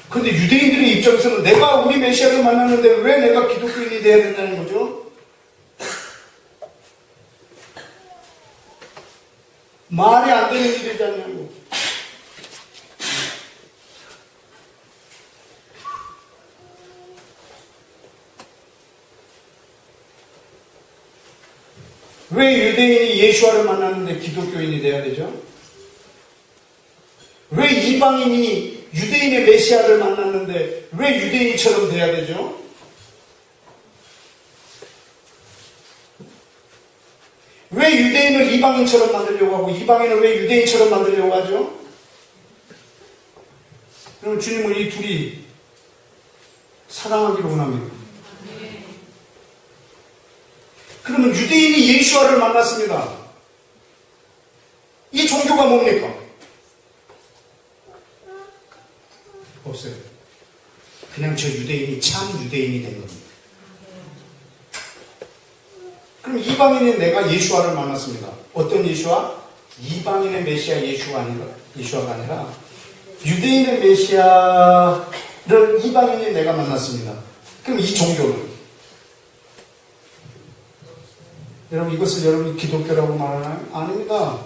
그런데 유대인들의 입장에서는 내가 우리 메시아를 만났는데 왜 내가 기독교인이 돼야 된다는 거죠? 말이 안 되는 일이지 않냐고. 왜 유대인이 예수와를 만났는데 기독교인이 돼야 되죠? 왜 이방인이 유대인의 메시아를 만났는데 왜 유대인처럼 돼야 되죠? 왜 유대인을 이방인처럼 만들려고 하고 이방인을 왜 유대인처럼 만들려고 하죠? 그럼 주님은 이 둘이 사랑하기로 원합니다. 그러면 유대인이 예수와를 만났습니다. 이 종교가 뭡니까? 없어요. 그냥 저 유대인이 참 유대인이 된 겁니다. 그럼 이방인인 내가 예수와를 만났습니다. 어떤 예수와? 이방인의 메시아 예수와가 아니라 유대인의 메시아를 이방인인 내가 만났습니다. 그럼 이 종교는? 여러분 이것을 여러분이 기독교라고 말하나요? 아닙니다.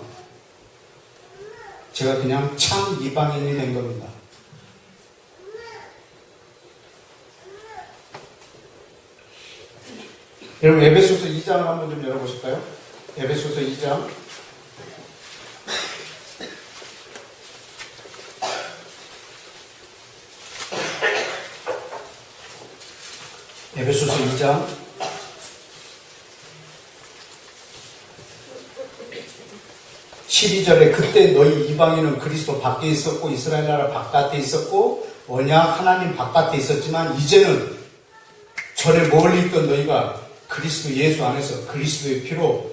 제가 그냥 참 이방인이 된 겁니다. 여러분 에베소서 2장을 한번 좀 열어보실까요? 에베소서 2장 에베소서 2장 12절에 그때 너희 이방인은 그리스도 밖에 있었고 이스라엘 나라 바깥에 있었고 언약 하나님 바깥에 있었지만 이제는 전에 멀리 있던 너희가 그리스도 예수 안에서 그리스도의 피로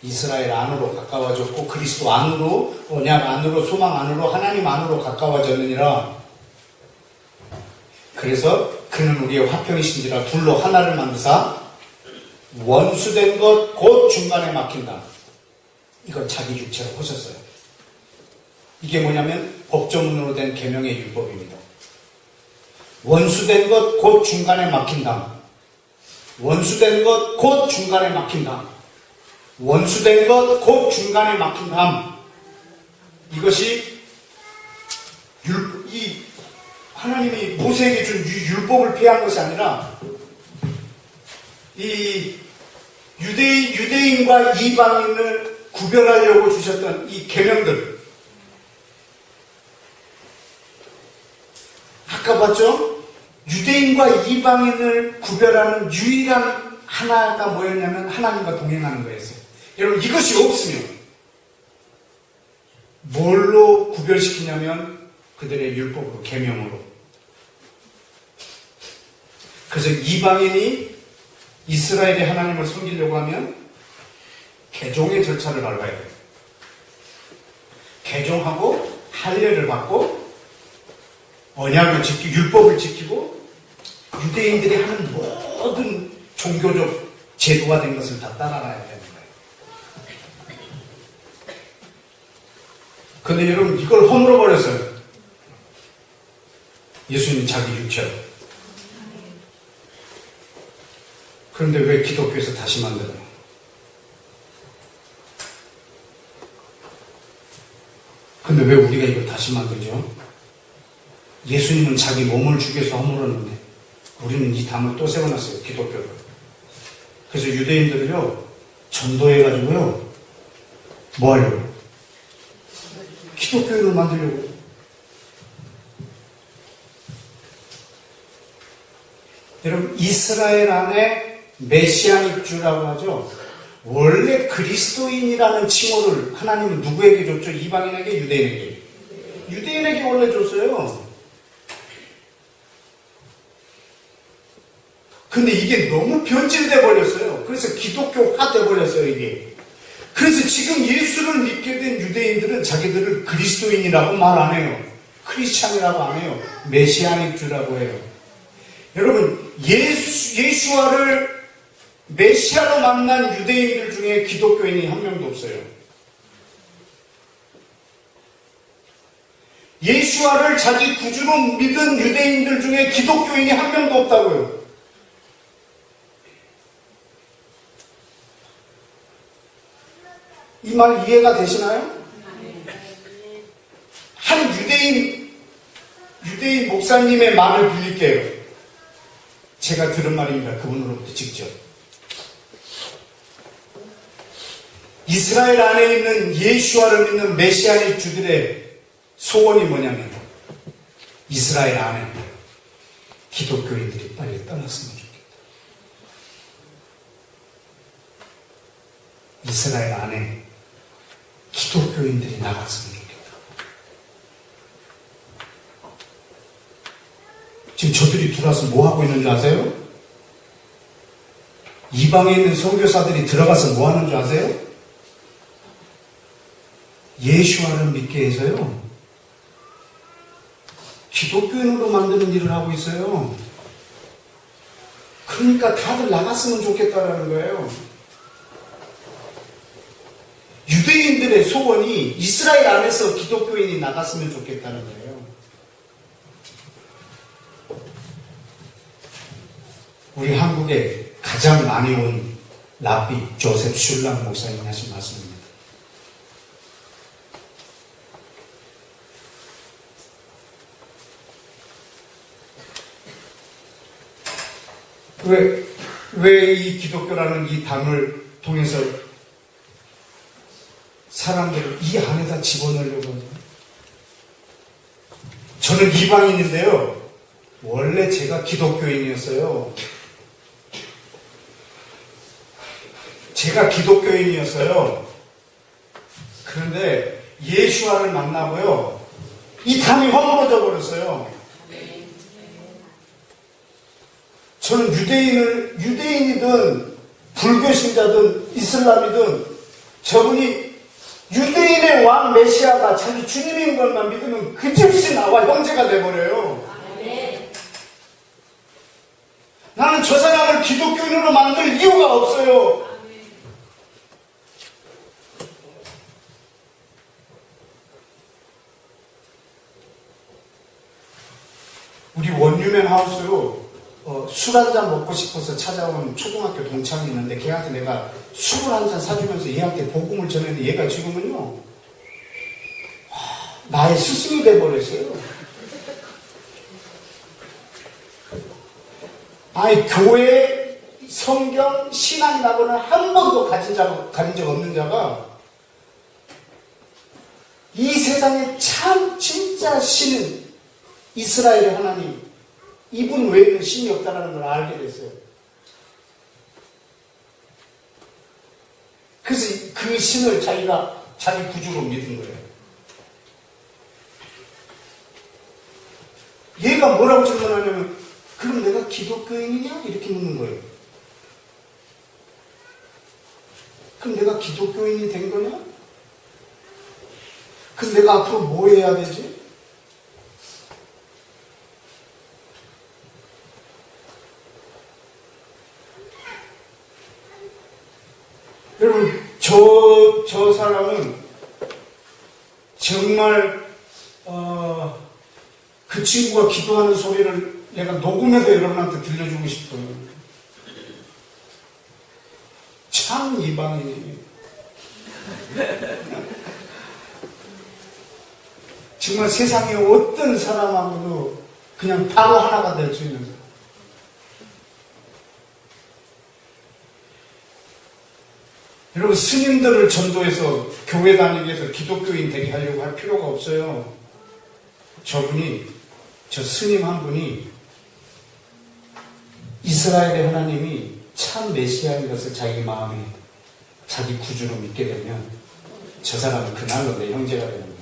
이스라엘 안으로 가까워졌고 그리스도 안으로 언약 안으로 소망 안으로 하나님 안으로 가까워졌느니라. 그래서 그는 우리의 화평이신지라 둘로 하나를 만드사 원수된 것 곧 중간에 막힌다. 이건 자기 육체로 보셨어요. 이게 뭐냐면 법조문으로 된 계명의 율법입니다. 원수된 것 곧 중간에 막힌다. 원수된 것 곧 중간에 막힌다. 원수된 것 곧 중간에 막힌다. 이것이 이 하나님이 모세에게 준 율법을 피한 것이 아니라 이 유대인과 이방인을 구별하려고 주셨던 이 계명들. 아까 봤죠? 유대인과 이방인을 구별하는 유일한 하나가 뭐였냐면 하나님과 동행하는 거였어요. 여러분 이것이 없으면 뭘로 구별시키냐면 그들의 율법으로 계명으로. 그래서 이방인이 이스라엘의 하나님을 섬기려고 하면 개종의 절차를 밟아야 돼요. 개종하고 할례를 받고 언약을 지키고 율법을 지키고 유대인들이 하는 모든 종교적 제도화된 것을 다 따라가야 되는 거예요. 그런데 여러분 이걸 허물어 버렸어요. 예수님 자기 육체로. 그런데 왜 기독교에서 다시 만들어요? 근데 왜 우리가 이걸 다시 만들죠? 예수님은 자기 몸을 죽여서 허물었는데 우리는 이 담을 또 세워놨어요. 기독교를. 그래서 유대인들을요 전도해가지고요 뭐 하려고? 기독교를 만들려고. 여러분 이스라엘 안에 메시아닉주라고 하죠. 원래 그리스도인이라는 칭호를 하나님은 누구에게 줬죠? 이방인에게, 유대인에게? 유대인에게 원래 줬어요. 근데 이게 너무 변질돼 버렸어요. 그래서 기독교화 돼 버렸어요, 이게. 그래서 지금 예수를 믿게 된 유대인들은 자기들을 그리스도인이라고 말 안 해요. 크리스찬이라고 안 해요. 메시아닉주라고 해요. 여러분, 예수와를 메시아로 만난 유대인들 중에 기독교인이 한 명도 없어요. 예수와를 자기 구주로 믿은 유대인들 중에 기독교인이 한 명도 없다고요. 이 말 이해가 되시나요? 한 유대인 목사님의 말을 빌릴게요. 제가 들은 말입니다. 그분으로부터 직접. 이스라엘 안에 있는 예수와를 믿는 메시아닉 주들의 소원이 뭐냐면 이스라엘 안에 기독교인들이 빨리 떠났으면 좋겠다. 이스라엘 안에 기독교인들이 나갔으면 좋겠다. 지금 저들이 들어와서 뭐 하고 있는 줄 아세요? 이방에 있는 선교사들이 들어가서 뭐 하는 줄 아세요? 예수와를 믿게 해서요. 기독교인으로 만드는 일을 하고 있어요. 그러니까 다들 나갔으면 좋겠다라는 거예요. 유대인들의 소원이 이스라엘 안에서 기독교인이 나갔으면 좋겠다는 거예요. 우리 한국에 가장 많이 온 라비 조셉 슐랑 목사님 하신 말씀입니다. 왜 이 기독교라는 이 담을 통해서 사람들을 이 안에다 집어넣으려고 해요. 저는 이방인인데요. 원래 제가 기독교인이었어요. 그런데 예수와를 만나고요. 이 담이 허물어져 버렸어요. 저는 유대인이든 불교신자든 이슬람이든 저분이 유대인의 왕 메시아가 자기 주님인 것만 믿으면 그 즉시 나와 형제가 돼버려요. 나는 저 사람을 기독교인으로 만들 이유가 없어요. 우리 원유맨 하우스로 술 한잔 먹고 싶어서 찾아온 초등학교 동창이 있는데 걔한테 내가 술을 한 잔 사주면서 얘한테 복음을 전했는데 얘가 지금은요 나의 스승이 돼버렸어요. 아니 교회 성경 신앙이라고는 한 번도 가진 적 없는 자가 이 세상에 참 진짜 신은 이스라엘의 하나님, 이분 외에는 신이 없다는 걸 알게 됐어요. 그래서 그 신을 자기가 자기 구주로 믿은 거예요. 얘가 뭐라고 질문하냐면 그럼 내가 기독교인이냐? 이렇게 묻는 거예요. 그럼 내가 기독교인이 된 거냐? 그럼 내가 앞으로 뭐 해야 되지? 여러분, 저 사람은 정말, 그 친구가 기도하는 소리를 내가 녹음해서 여러분한테 들려주고 싶어요. 참 이방인이에요. 정말 세상에 어떤 사람하고도 그냥 바로 하나가 될 수 있는 사람. 여러분, 스님들을 전도해서 교회 다니기 위해서 기독교인 되게 하려고 할 필요가 없어요. 저 스님 한 분이 이스라엘의 하나님이 참 메시아인 것을 자기 마음에 자기 구주로 믿게 되면 저 사람은 그날로 내 형제가 되는 거예요.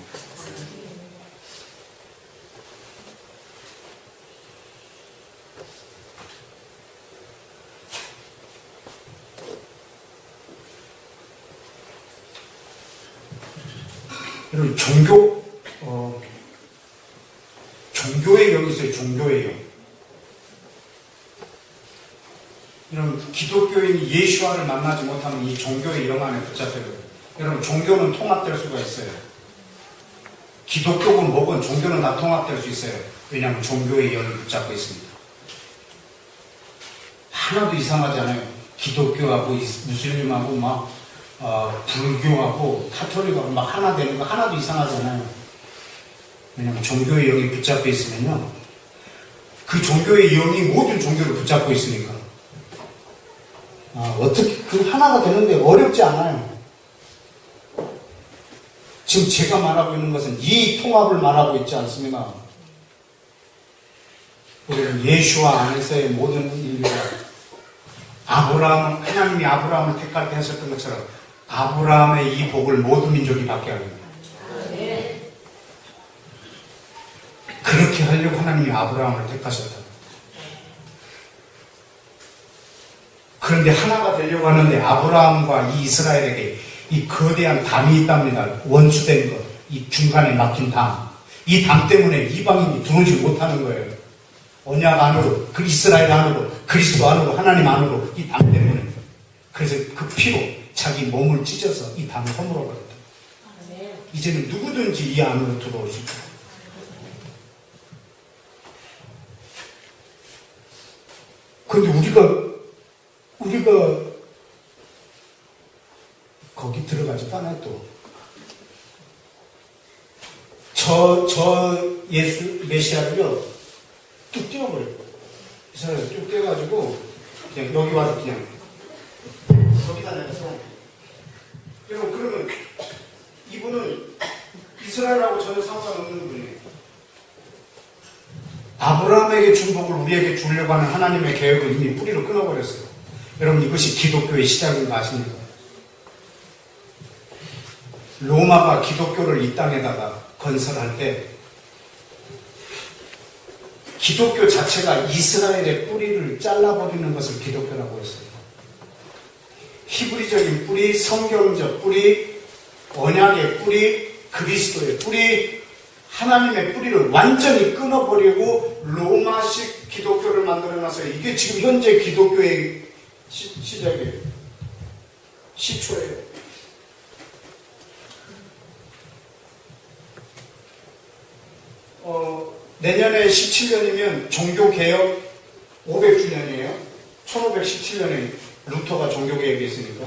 여러분, 종교의 영이 있어요. 종교의 영. 여러분, 기독교인이 예수와를 만나지 못하면 이 종교의 영 안에 붙잡혀요. 여러분, 종교는 통합될 수가 있어요. 기독교건 뭐건 종교는 다 통합될 수 있어요. 왜냐하면 종교의 영이 붙잡고 있습니다. 하나도 이상하지 않아요. 기독교하고 무슬림하고 불교하고 카톨릭하고 하나 되는 거 하나도 이상하지 않아요. 왜냐하면 종교의 영이 붙잡혀 있으면요, 그 종교의 영이 모든 종교를 붙잡고 있으니까 어떻게 그 하나가 되는데 어렵지 않아요. 지금 제가 말하고 있는 것은 이 통합을 말하고 있지 않습니다. 우리는 예수와 안에서의 모든 인류가 하나님이 아브라함을 택할 때 하셨던 것처럼 아브라함의 이 복을 모든 민족이 받게 합니다. 그렇게 하려고 하나님이 아브라함을 택하셨다. 그런데 하나가 되려고 하는데 아브라함과 이 이스라엘에게 이 거대한 담이 있답니다. 원수된 것, 이 중간에 막힌 담. 이 담 때문에 이방인이 들어오지 못하는 거예요. 언약 안으로, 그 이스라엘 안으로, 그리스도 안으로, 하나님 안으로, 이 담 때문에. 그래서 그 피로 자기 몸을 찢어서 이 담을 허물어버렸다. 이제는 누구든지 이 안으로 들어올 수 있다. 그런데 우리가 거기 들어가지도 않아요, 또. 저 메시아를요, 뚝 띄워버려요. 이 사람이 뚝 띄워가지고, 그냥 여기 와서 그냥, 여기다 내서. 여러분, 그러면, 이스라엘하고 전혀 상관없는 분이에요. 아브라함에게 준 복을 우리에게 주려고 하는 하나님의 계획을 이미 뿌리로 끊어버렸어요. 여러분, 이것이 기독교의 시작인 거 아십니까? 로마가 기독교를 이 땅에다가 건설할 때 기독교 자체가 이스라엘의 뿌리를 잘라버리는 것을 기독교라고 했어요. 히브리적인 뿌리, 성경적 뿌리, 언약의 뿌리, 그리스도의 뿌리, 하나님의 뿌리를 완전히 끊어버리고 로마식 기독교를 만들어놨어요. 이게 지금 현재 기독교의 시작이에요. 시초예요. 내년에 17년이면 종교개혁 500주년이에요. 1517년에 루터가 종교개혁이 있으니까.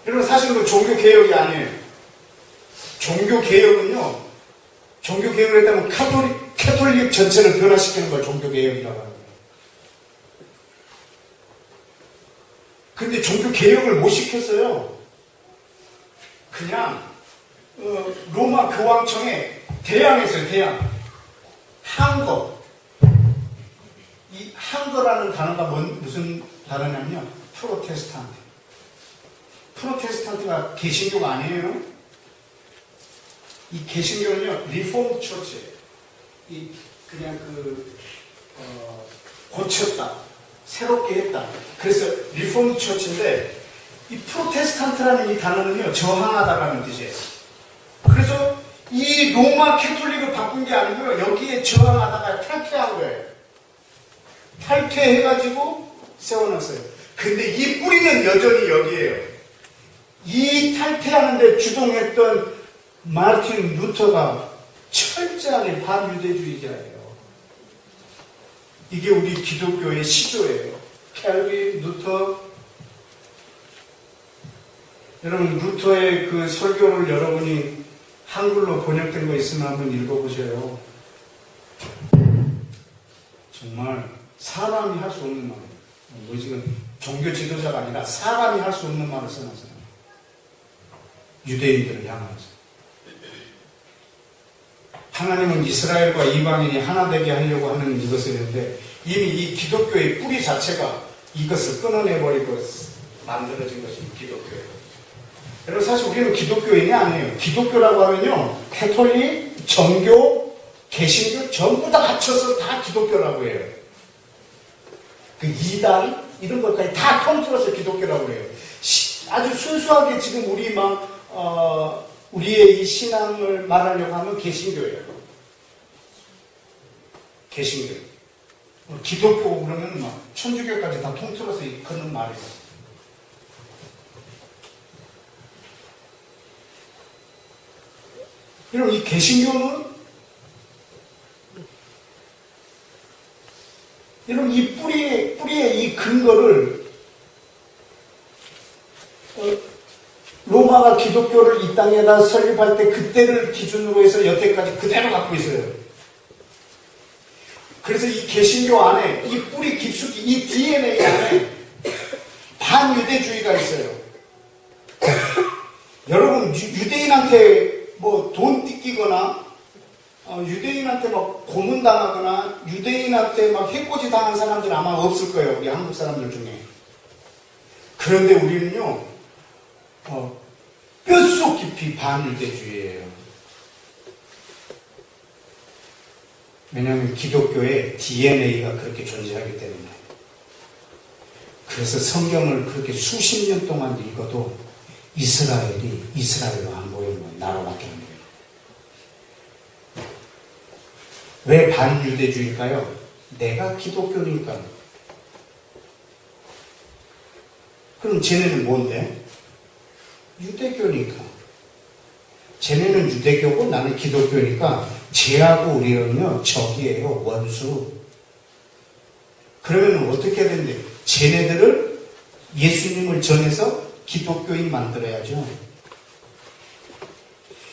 여러분, 사실은 그 종교개혁이 아니에요. 종교개혁은요, 종교개혁을 했다면 캐톨릭 전체를 변화시키는 걸 종교개혁이라고 합니다. 근데 종교개혁을 못 시켰어요. 그냥 로마 교황청에 대항했어요. 대항. 항거. 이 항거라는 단어가 무슨 단어냐면요, 프로테스탄트. 프로테스탄트가 개신교가 아니에요. 이 개신교는요, 리폼 처치예요. 그냥 고쳤다, 새롭게 했다. 그래서 리폼 처치인데, 이 프로테스탄트라는 이 단어는요, 저항하다라는 뜻이에요. 그래서 이 로마 캐톨릭을 바꾼 게 아니고요, 여기에 저항하다가 탈퇴한 거예요. 탈퇴해가지고 세워놨어요. 근데 이 뿌리는 여전히 여기에요. 이 탈퇴하는데 주동했던 마르틴 루터가 철저하게 반유대주의자예요. 이게 우리 기독교의 시조예요. 캘빈, 루터. 여러분, 루터의 그 설교를 여러분이 한글로 번역된 거 있으면 한번 읽어보세요. 정말 사람이 할 수 없는 말. 뭐 지금 종교 지도자가 아니라 사람이 할 수 없는 말을 써놨어요. 유대인들을 향해서. 하나님은 이스라엘과 이방인이 하나 되게 하려고 하는 이것을 했는데 이미 이 기독교의 뿌리 자체가 이것을 끊어내버리고 만들어진 것이 기독교예요. 여러분, 사실 우리는 기독교인이 아니에요. 기독교라고 하면요, 캐톨릭, 정교, 개신교 전부 다 합쳐서 다 기독교라고 해요. 그 이단 이런 것까지 다 통틀어서 기독교라고 해요. 아주 순수하게 지금 우리의 이 신앙을 말하려고 하면 개신교예요. 개신교. 기독교 그러면 막 천주교까지 다 통틀어서 걷는 말이에요. 여러분, 이 개신교는 여러분, 이 뿌리의 이 근거를 로마가 기독교를 이 땅에다 설립할 때 그때를 기준으로 해서 여태까지 그대로 갖고 있어요. 그래서 이 개신교 안에 이 뿌리 깊숙이 이 DNA 안에 반유대주의가 있어요. 여러분, 유대인한테 뭐 돈 뜯기거나 유대인한테 막 고문당하거나 유대인한테 막 해코지 당한 사람들 아마 없을 거예요. 우리 한국 사람들 중에. 그런데 우리는요, 뼛속 깊이 반유대주의예요. 왜냐하면 기독교의 DNA가 그렇게 존재하기 때문에. 그래서 성경을 그렇게 수십 년 동안 읽어도 이스라엘이 이스라엘로 안 보이는 거예요. 나라밖에 안 보여요. 왜 반유대주의일까요? 내가 기독교니까. 그럼 쟤네는 뭔데? 유대교니까. 쟤네는 유대교고 나는 기독교니까 쟤하고 우리는요, 적이에요. 원수. 그러면 어떻게 된대? 쟤네들을 예수님을 전해서 기독교인 만들어야죠.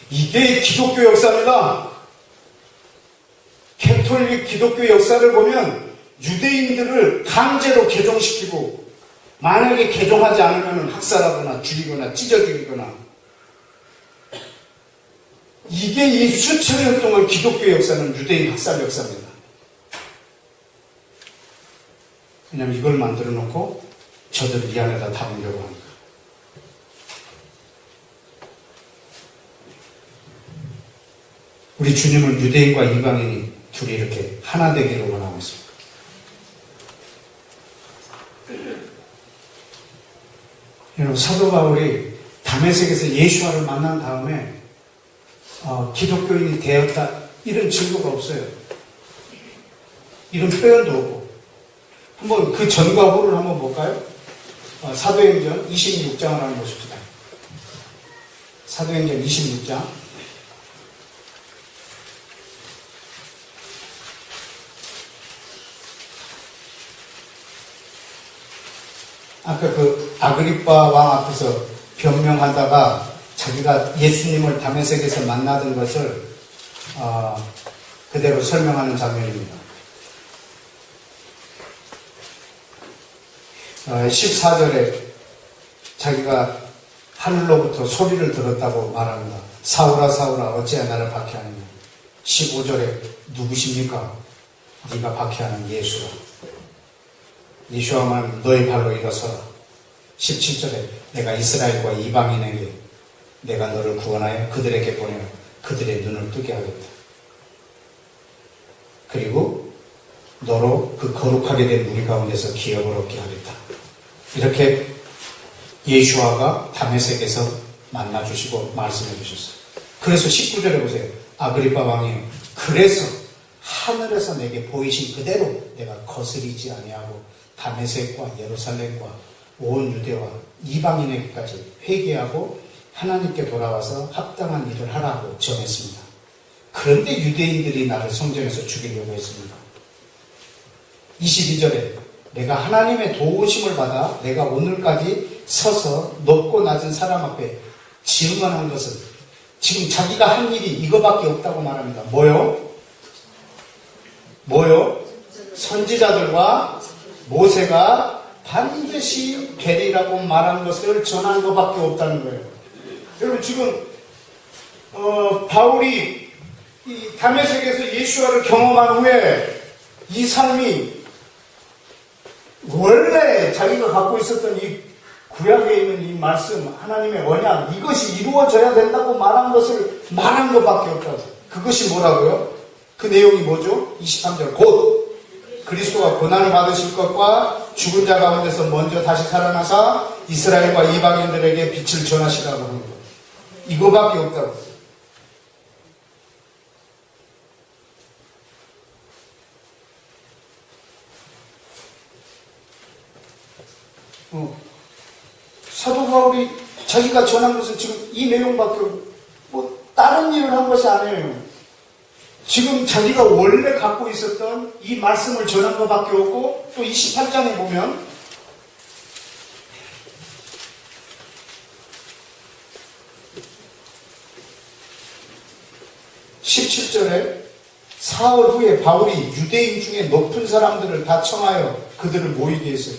이게 기독교 역사입니다. 캐톨릭 기독교 역사를 보면 유대인들을 강제로 개종시키고 만약에 개종하지 않으면 학살하거나 죽이거나 찢어 죽이거나 이게 이 수천 년 동안 기독교 역사는 유대인 학살 역사입니다. 왜냐하면 이걸 만들어 놓고 저들 이 안에다 담으려고 합니다. 우리 주님은 유대인과 이방인이 둘이 이렇게 하나 되기를 원하고 있습니다. 여러분, 사도 바울이 다메섹에서 예수와를 만난 다음에 기독교인이 되었다 이런 증거가 없어요. 이런 표현도 없고. 한번 그 전과 후를 한번 볼까요? 사도행전 26장을 한번 보십시다. 사도행전 26장. 아까 그 아그리빠 왕 앞에서 변명하다가 자기가 예수님을 다메섹에서 만나던 것을 그대로 설명하는 장면입니다. 14절에 자기가 하늘로부터 소리를 들었다고 말합니다. 사울아 사울아 어찌하여 나를 박해하느냐. 15절에 누구십니까? 네가 박해하는 예수라. 예수와만 너의 발로 일어서라. 17절에 내가 이스라엘과 이방인에게 내가 너를 구원하여 그들에게 보내어 그들의 눈을 뜨게 하겠다. 그리고 너로 그 거룩하게 된 우리 가운데서 기업을 얻게 하겠다. 이렇게 예수와가 다메섹에서 만나주시고 말씀해 주셨어요. 그래서 19절에 보세요. 아그리빠 왕이 그래서 하늘에서 내게 보이신 그대로 내가 거스리지 아니하고 다메섹과 예루살렘과 온 유대와 이방인에게까지 회개하고 하나님께 돌아와서 합당한 일을 하라고 정했습니다. 그런데 유대인들이 나를 성전에서 죽이려고 했습니다. 22절에 내가 하나님의 도우심을 받아 내가 오늘까지 서서 높고 낮은 사람 앞에 증언한 것은 지금 자기가 한 일이 이거밖에 없다고 말합니다. 뭐요? 선지자들과 모세가 반드시 되리라고 말한 것을 전한 것밖에 없다는 거예요. 여러분 지금 바울이 이 다메섹에서 예수와를 경험한 후에 이 삶이 원래 자기가 갖고 있었던 이 구약에 있는 이 말씀, 하나님의 언약, 이것이 이루어져야 된다고 말한 것을 말한 것밖에 없다고. 그것이 뭐라고요? 그 내용이 뭐죠? 23절. 곧 그리스도가 고난을 받으실 것과 죽은 자 가운데서 먼저 다시 살아나사 이스라엘과 이방인들에게 빛을 전하시라고 하는 것. 이거밖에 없다고. 사도 바울이 자기가 전한 것은 지금 이 내용밖에 뭐 다른 일을 한 것이 아니에요. 지금 자기가 원래 갖고 있었던 이 말씀을 전한 것밖에 없고 또 28장에 보면 (17절에) 사흘 후에 바울이 유대인 중에 높은 사람들을 다 청하여 그들을 모이게 했어요.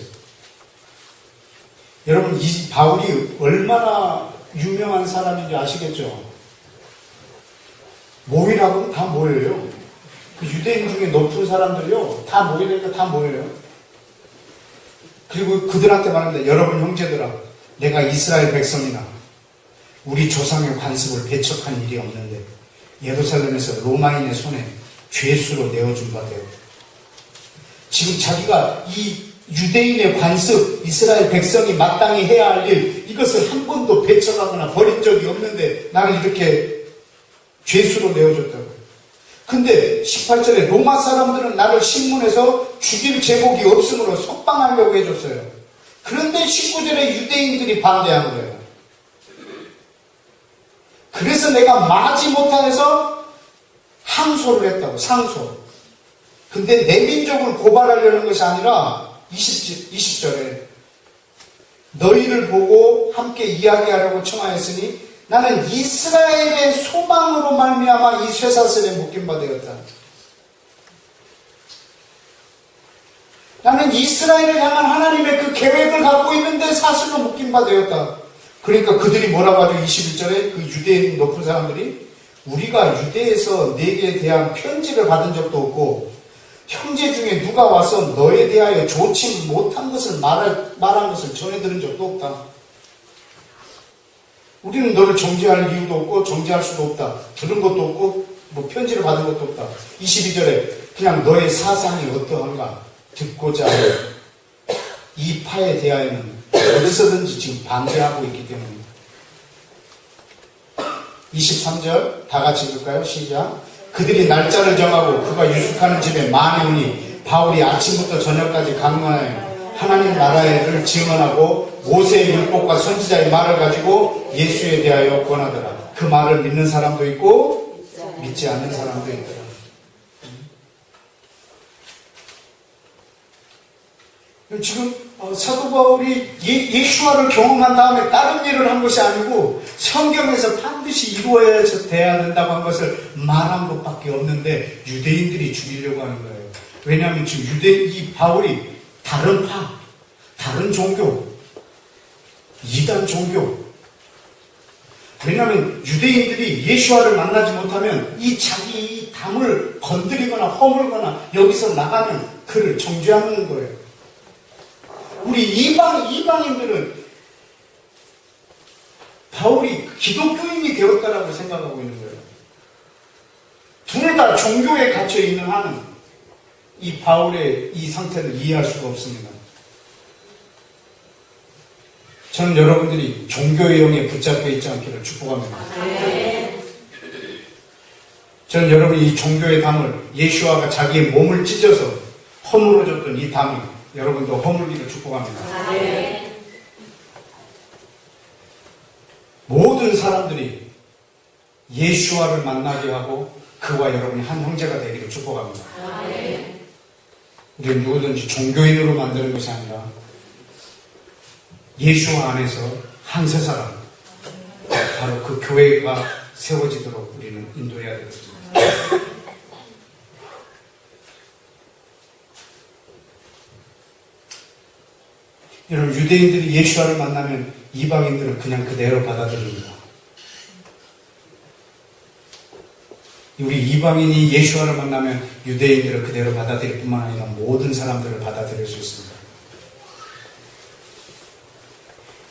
여러분 이 바울이 얼마나 유명한 사람인지 아시겠죠? 모이라고 하면 다 모여요. 그 유대인 중에 높은 사람들이요 다 모이니까 다 모여요. 그리고 그들한테 말합니다. 여러분 형제들아, 내가 이스라엘 백성이나 우리 조상의 관습을 배척한 일이 없는데 예루살렘에서 로마인의 손에 죄수로 내어준 바 되었다. 지금 자기가 이 유대인의 관습, 이스라엘 백성이 마땅히 해야 할 일, 이것을 한 번도 배척하거나 버린 적이 없는데 나는 이렇게 죄수로 내어줬다고. 근데 18절에 로마 사람들은 나를 신문해서 죽일 제목이 없으므로 석방하려고 해줬어요. 그런데 19절에 유대인들이 반대한 거예요. 그래서 내가 마지 못해서 항소를 했다고. 상소. 근데 내 민족을 고발하려는 것이 아니라 20절에 너희를 보고 함께 이야기하려고 청하였으니 나는 이스라엘의 소망으로 말미암아 이 쇠사슬에 묶임 바 되었다. 나는 이스라엘을 향한 하나님의 그 계획을 갖고 있는데 사슬로 묶임 바 되었다. 그러니까 그들이 뭐라고 하죠? 21절에 그 유대인 높은 사람들이 우리가 유대에서 내게 대한 편지를 받은 적도 없고 형제 중에 누가 와서 너에 대하여 좋지 못한 것을 말한 것을 전해 들은 적도 없다. 우리는 너를 정죄할 이유도 없고 정죄할 수도 없다. 들은 것도 없고 뭐 편지를 받은 것도 없다. 22절에 그냥 너의 사상이 어떠한가 듣고자 이 파에 대하여는 어디서든지 지금 반대하고 있기 때문입니다. 23절 다 같이 읽을까요? 시작. 그들이 날짜를 정하고 그가 유숙하는 집에 많이 오니 바울이 아침부터 저녁까지 강론하여 하나님 나라를 증언하고 모세의 율법과 선지자의 말을 가지고 예수에 대하여 권하더라. 그 말을 믿는 사람도 있고 믿지 않는 사람도 있더라. 지금 사도 바울이 예수와를 경험한 다음에 다른 일을 한 것이 아니고 성경에서 반드시 이루어져야 돼야 된다고 한 것을 말한 것밖에 없는데 유대인들이 죽이려고 하는 거예요. 왜냐하면 지금 이 바울이 다른 파, 다른 종교, 이단 종교. 왜냐하면 유대인들이 예수와를 만나지 못하면 이 자기 담을 건드리거나 허물거나 여기서 나가면 그를 정죄하는 거예요. 우리 이방인들은 바울이 기독교인이 되었다라고 생각하고 있는 거예요. 둘 다 종교에 갇혀 있는 한은 이 바울의 이 상태를 이해할 수가 없습니다. 저는 여러분들이 종교의 영에 붙잡혀 있지 않기를 축복합니다. 저는 여러분이 이 종교의 담을 예수와가 자기의 몸을 찢어서 허물어졌던 이 담이 여러분도 허물기를 축복합니다. 모든 사람들이 예수와를 만나게 하고 그와 여러분이 한 형제가 되기를 축복합니다. 우리는 누구든지 종교인으로 만드는 것이 아니라 예수와 안에서 한 세 사람, 바로 그 교회가 세워지도록 우리는 인도해야 되겠습니다. 여러분, 유대인들이 예수와를 만나면 이방인들은 그냥 그대로 받아들입니다. 우리 이방인이 예수와를 만나면 유대인들을 그대로 받아들일 뿐만 아니라 모든 사람들을 받아들일 수 있습니다.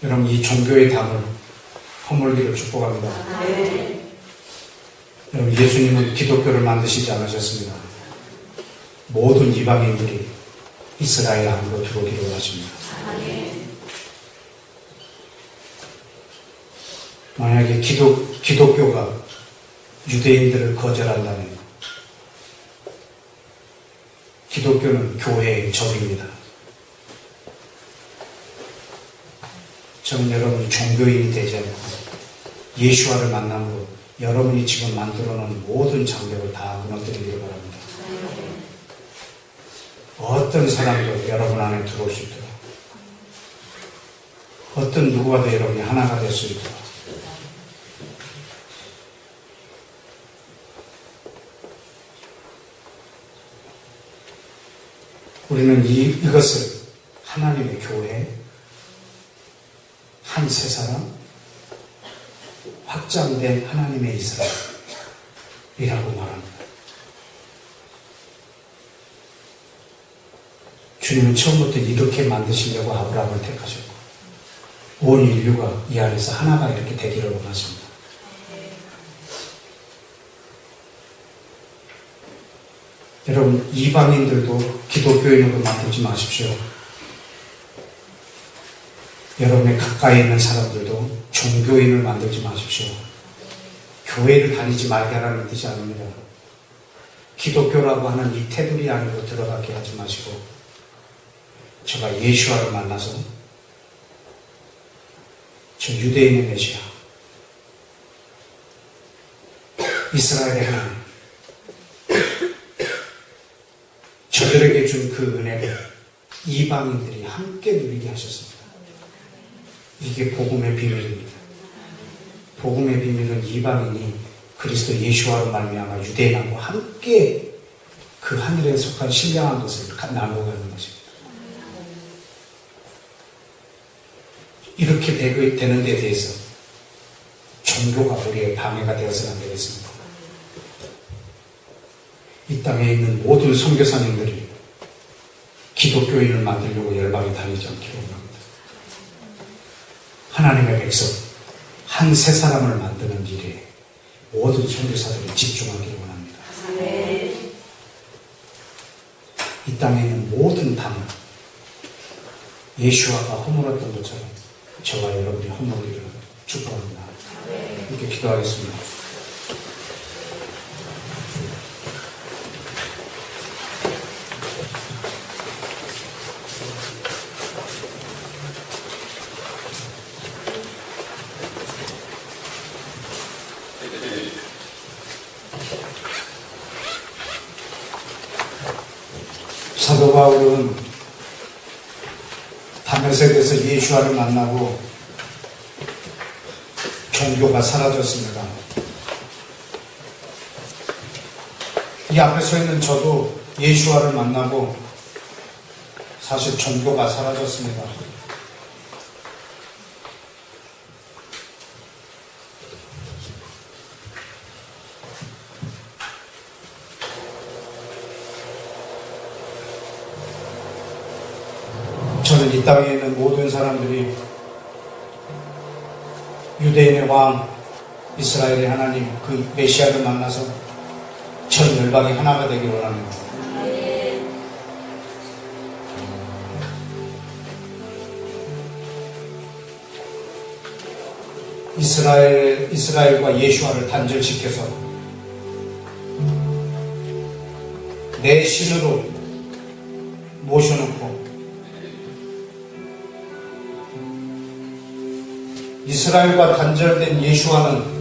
여러분, 이 종교의 담을 허물기를 축복합니다. 여러분, 예수님은 기독교를 만드시지 않으셨습니다. 모든 이방인들이 이스라엘 안으로 들어오기를 원하십니다. 만약에 기독교가 유대인들을 거절한다면 기독교는 교회의 적입니다. 저는 여러분이 종교인이 되지 않고 예수와를 만남으로 여러분이 지금 만들어 놓은 모든 장벽을 다 무너뜨리기를 바랍니다. 어떤 사람도 여러분 안에 들어올 수 있도록, 어떤 누구와도 여러분이 하나가 될 수 있도록, 우리는 이것을 하나님의 교회, 한 세 사람, 확장된 하나님의 이스라엘이라고 말합니다. 주님은 처음부터 이렇게 만드시려고 아브라함을 택하셨고 온 인류가 이 안에서 하나가 이렇게 되기를 원하십니다. 여러분, 이방인들도 기독교인으로 만들지 마십시오. 여러분의 가까이 있는 사람들도 종교인을 만들지 마십시오. 교회를 다니지 말게 하라는 뜻이 아닙니다. 기독교라고 하는 이 테두리 안으로 들어가게 하지 마시고 제가 예수와를 만나서 저 유대인의 메시아, 이스라엘의 하나님, 저들에게 준 그 은혜를 이방인들이 함께 누리게 하셨습니다. 이게 복음의 비밀입니다. 복음의 비밀은 이방인이 그리스도 예수와로 말미암아 유대인하고 함께 그 하늘에 속한 신령한 것을 나누어가는 것입니다. 이렇게 되는 데 대해서 종교가 우리의 방해가 되어서는 안 되겠습니다. 이 땅에 있는 모든 선교사님들이 기독교인을 만들려고 열방에 다니지 않기를 원합니다. 하나님의 백성, 한 세 사람을 만드는 일에 모든 선교사들이 집중하기를 원합니다. 이 땅에 있는 모든 담을 예수와가 허물었던 것처럼 저와 여러분이 허물기를 축복합니다. 이렇게 기도하겠습니다. 사도 바울은 다메섹에서 예수와를 만나고 종교가 사라졌습니다. 이 앞에 서 있는 저도 예수와를 만나고 사실 종교가 사라졌습니다. 저는 이 땅에 있는 모든 사람들이 유대인의 왕, 이스라엘의 하나님, 그 메시아를 만나서 전 열방이 하나가 되길 원합니다. 이스라엘과 예수와를 단절시켜서 내 신으로 모셔놓고 이스라엘과 단절된 예수와는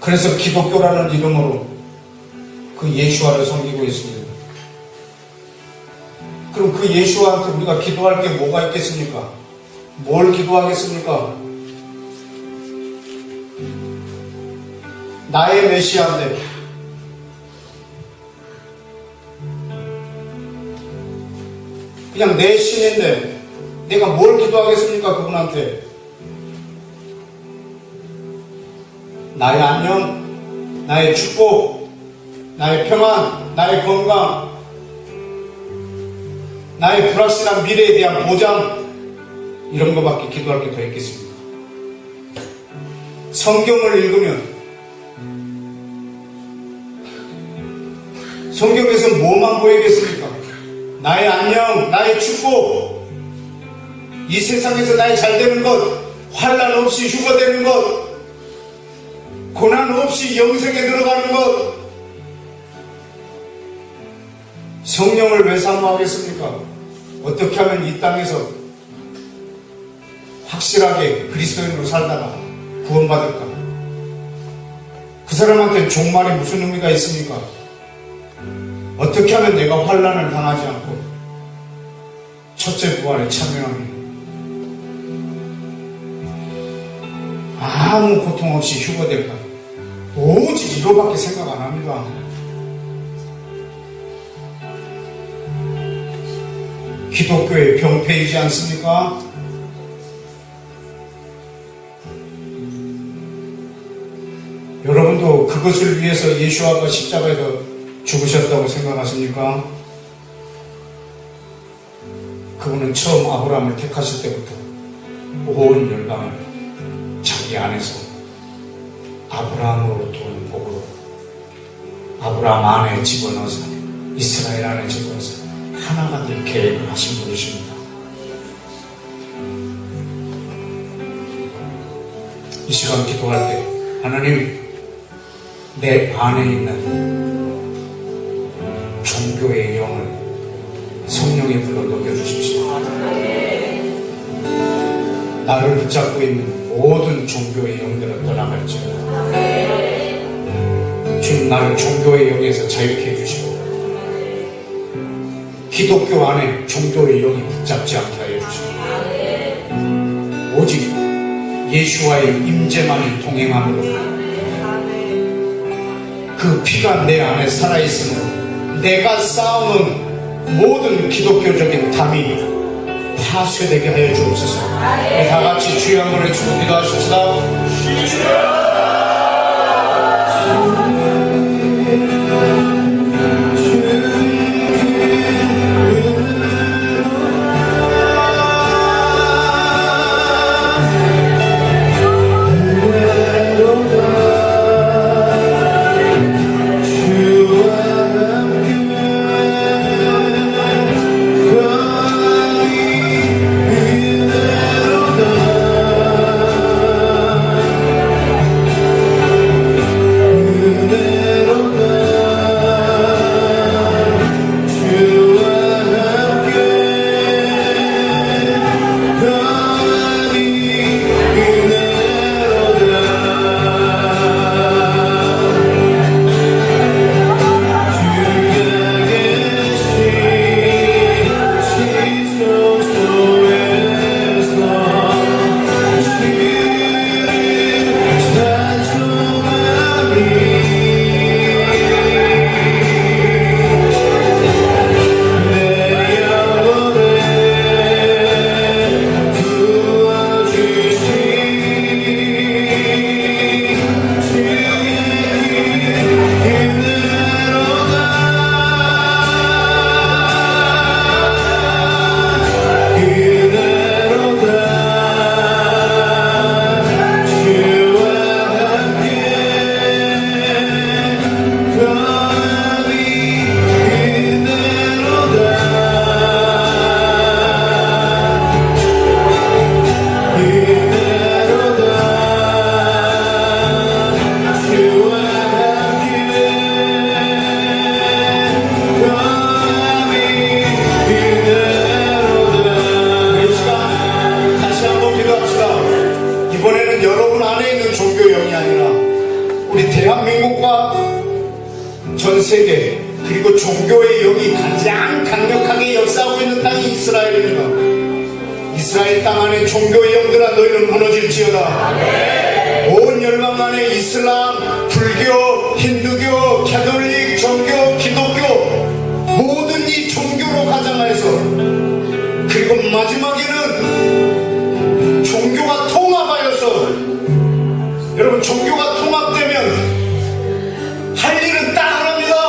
그래서 기독교라는 이름으로 그 예수와를 섬기고 있습니다. 그럼 그 예수와한테 우리가 기도할 게 뭐가 있겠습니까? 뭘 기도하겠습니까? 나의 메시아인데 그냥 내 신인데 내가 뭘 기도하겠습니까? 그분한테 나의 안녕, 나의 축복, 나의 평안, 나의 건강, 나의 불확실한 미래에 대한 보장, 이런 것밖에 기도할 게 더 있겠습니까? 성경을 읽으면 성경에서 뭐만 보이겠습니까? 나의 안녕, 나의 축복, 이 세상에서 나의 잘되는 것, 환난 없이 휴거되는 것, 고난 없이 영생에 들어가는 것. 성령을 왜 사모하겠습니까? 어떻게 하면 이 땅에서 확실하게 그리스도인으로 살다가 구원받을까? 그 사람한테 종말이 무슨 의미가 있습니까? 어떻게 하면 내가 환난을 당하지 않고 첫째 부활에 참여하며 아무 고통 없이 휴거될까? 오직 이거밖에 생각 안 합니다. 기독교의 병폐이지 않습니까? 여러분도 그것을 위해서 예수와가 십자가에서 죽으셨다고 생각하십니까? 그분은 처음 아브라함을 택하실 때부터 온 열방을 자기 안에서 아브라함으로 도는 복으로 아브라함 안에 집어넣어서 이스라엘 안에 집어넣어서 하나가 될 계획을 하신 분이십니다. 이 시간 기도할 때 하나님, 내 안에 있는 종교의 영을 성령의 불로 녹여주십시오. 나를 붙잡고 있는 모든 종교의 영들을 떠나갈지어다. 주님, 나를 종교의 영에서 자유케 해주시고 기독교 안에 종교의 영이 붙잡지 않게 하여 주시고 오직 예수와의 임재만이 동행함으로 그 피가 내 안에 살아있으므로 내가 쌓아놓은 모든 기독교적인 담이 파쇄되게 하여 주옵소서. 다 같이 주여 한번 외치고 기도하십시다. 전 세계 그리고 종교의 영이 가장 강력하게 역사하고 있는 땅이 이스라엘입니다. 이스라엘 땅 안에 종교의 영들아 너희는 무너질지어다. 온 열방 안에 이슬람, 불교, 힌두교, 캐톨릭, 정교, 기독교 모든 이 종교로 가장하여서 그리고 마지막에는 종교가 통합하여서 여러분 종교가 통합되면 할 일은 딱 하나입니다.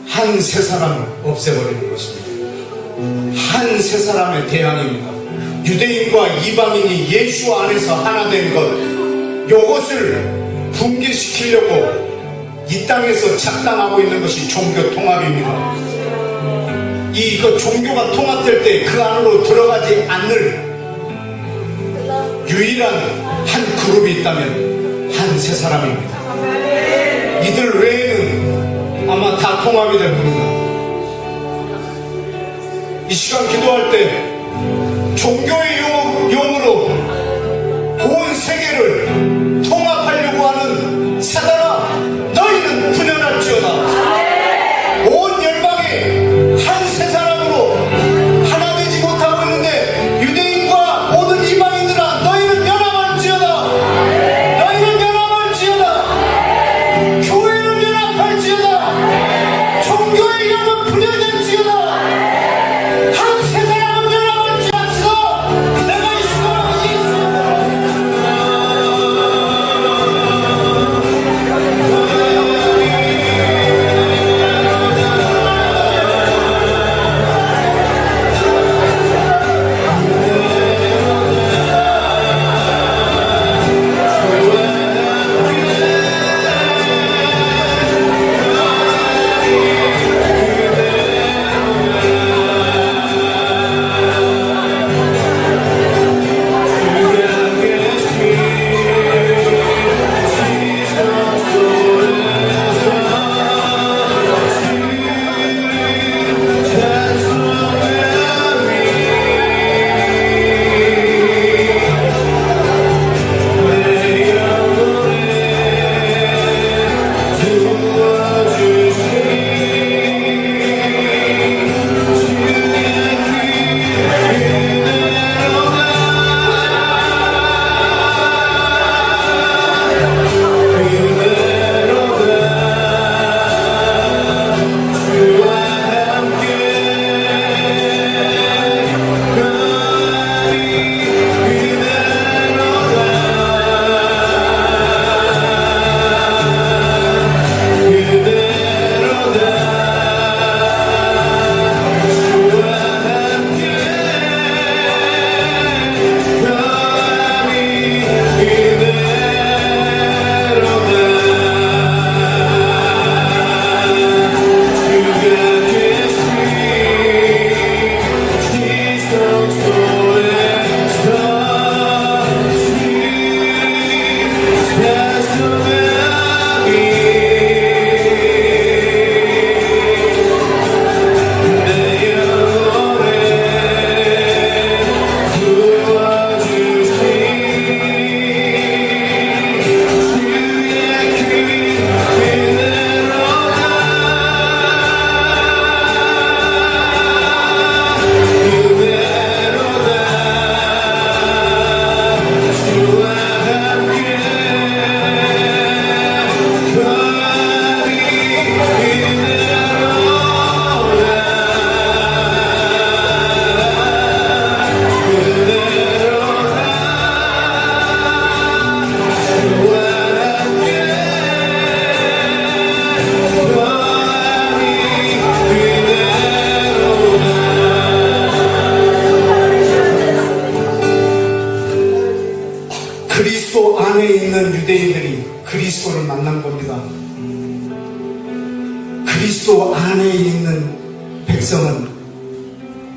한 세 사람을 없애버리는 것입니다. 한 세 사람의 대항입니다. 유대인과 이방인이 예수 안에서 하나 된 것, 이것을 붕괴시키려고 이 땅에서 작당하고 있는 것이 종교 통합입니다. 이거 종교가 통합될 때 그 안으로 들어가지 않을 유일한 한 그룹이 있다면 한 세 사람입니다. 이들 외에는 아마 다 통합이 될 겁니다. 이 시간 기도할 때 종교의 용으로 온 세계를 통합하려고 하는 사단아 너희는 분열할지어다. 온 열방에 한 세 사람으로 하나 되지 못하고 있는데 유대인과 모든 이방인들아 너희는 연합할지어다. 너희는 연합할지어다. 교회는 연합할지어다. 종교의 영은 분열될지어다. 한 세 사람은 연합할지어다.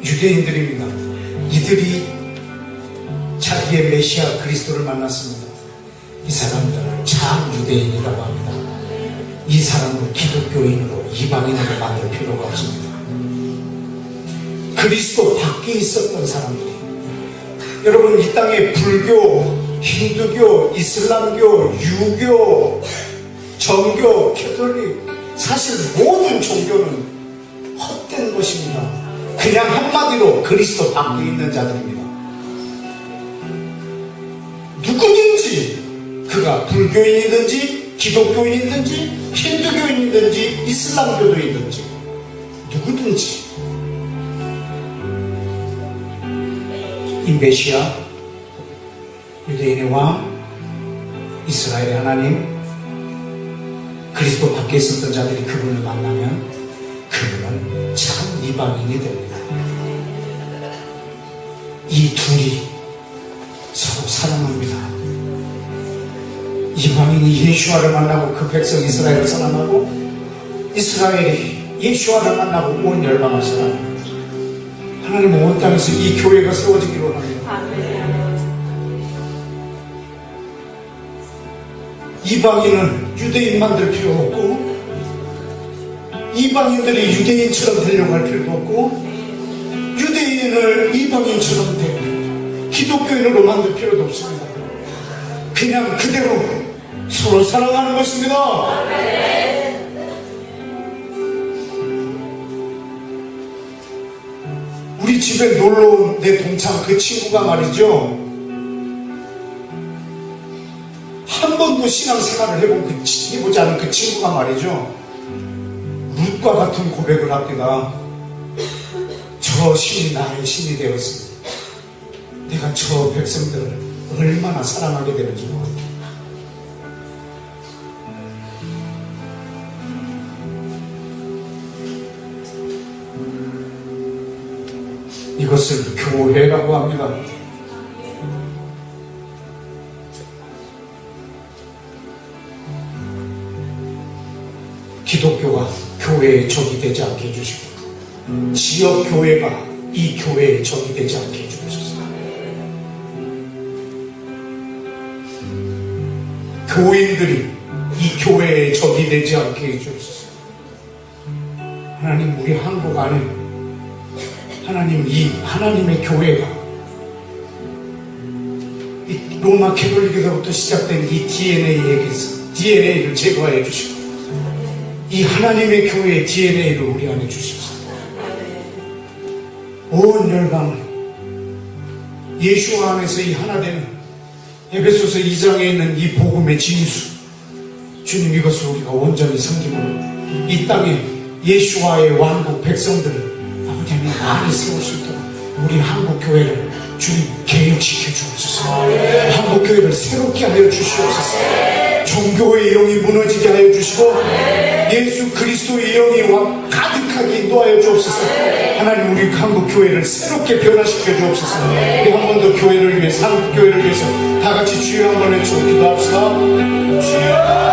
유대인들입니다. 이들이 자기의 메시아 그리스도를 만났습니다. 이 사람들을 참 유대인이라고 합니다. 이 사람을 기독교인으로 이방인으로 만들 필요가 없습니다. 그리스도 밖에 있었던 사람들이, 여러분, 이 땅에 불교, 힌두교, 이슬람교, 유교, 정교, 캐톨릭, 사실 모든 종교는 헛된 것입니다. 그냥 한마디로 그리스도 밖에 있는 자들입니다. 누구든지 그가 불교인이든지 기독교인이든지 힌두교인이든지 이슬람교도이든지 누구든지 이 메시아, 유대인의 왕, 이스라엘의 하나님, 그리스도 밖에 있었던 자들이 그분을 만나면 그분은 참 이방인이 됩니다. 이 둘이 서로 사랑합니다. 이방인이 예수와를 만나고 그 백성 이스라엘을 사랑하고, 이스라엘이 예수와를 만나고 온 열방을 사랑합니다. 하나님은 온 땅에서 이 교회가 세워지기로 합니다. 이방인은 유대인 만들 필요 없고, 이방인들이 유대인처럼 되려고 할 필요도 없고, 유대인을 이방인처럼 되고 기독교인으로 만들 필요도 없습니다. 그냥 그대로 서로 사랑하는 것입니다. 우리 집에 놀러온 내 동창 그 친구가 말이죠, 한 번도 신앙생활을 해보지 않은 그 친구가 말이죠, 룻과 같은 고백을 합니다. 저 신이 나의 신이 되었습니다. 내가 저 백성들을 얼마나 사랑하게 되는지 모릅니다. 이것을 교회라고 합니다. 기독교가 교회의 적이 되지 않게 해주시고, 지역 교회가 이 교회의 적이 되지 않게 해주옵소서. 교인들이 이 교회의 적이 되지 않게 해주옵소서. 하나님, 우리 한국 안에 하나님, 이 하나님의 교회가 이 로마 캐톨릭에서부터 시작된 이 DNA를 제거해 주시고, 이 하나님의 교회의 DNA를 우리 안에 주시옵소서. 온 열방을 예수 안에서 이 하나 되는 에베소서 2장에 있는 이 복음의 진수, 주님, 이것을 우리가 온전히 섬김으로 이 땅에 예수와의 왕국 백성들을 아버지 하나님 많이 세울 수 있도록 우리 한국교회를 주님 개혁시켜 주옵소서. 한국교회를 새롭게 하여 주시옵소서. 종교의 영이 무너지게 하여 주시고 예수 그리스도의 영이 가득하게 인도하여 주옵소서. 하나님, 우리 한국교회를 새롭게 변화시켜 주옵소서. 우리 한 번 더 교회를 위해서, 한국교회를 위해서 다 같이 주여 한번 외쳐 기도합시다. 주여!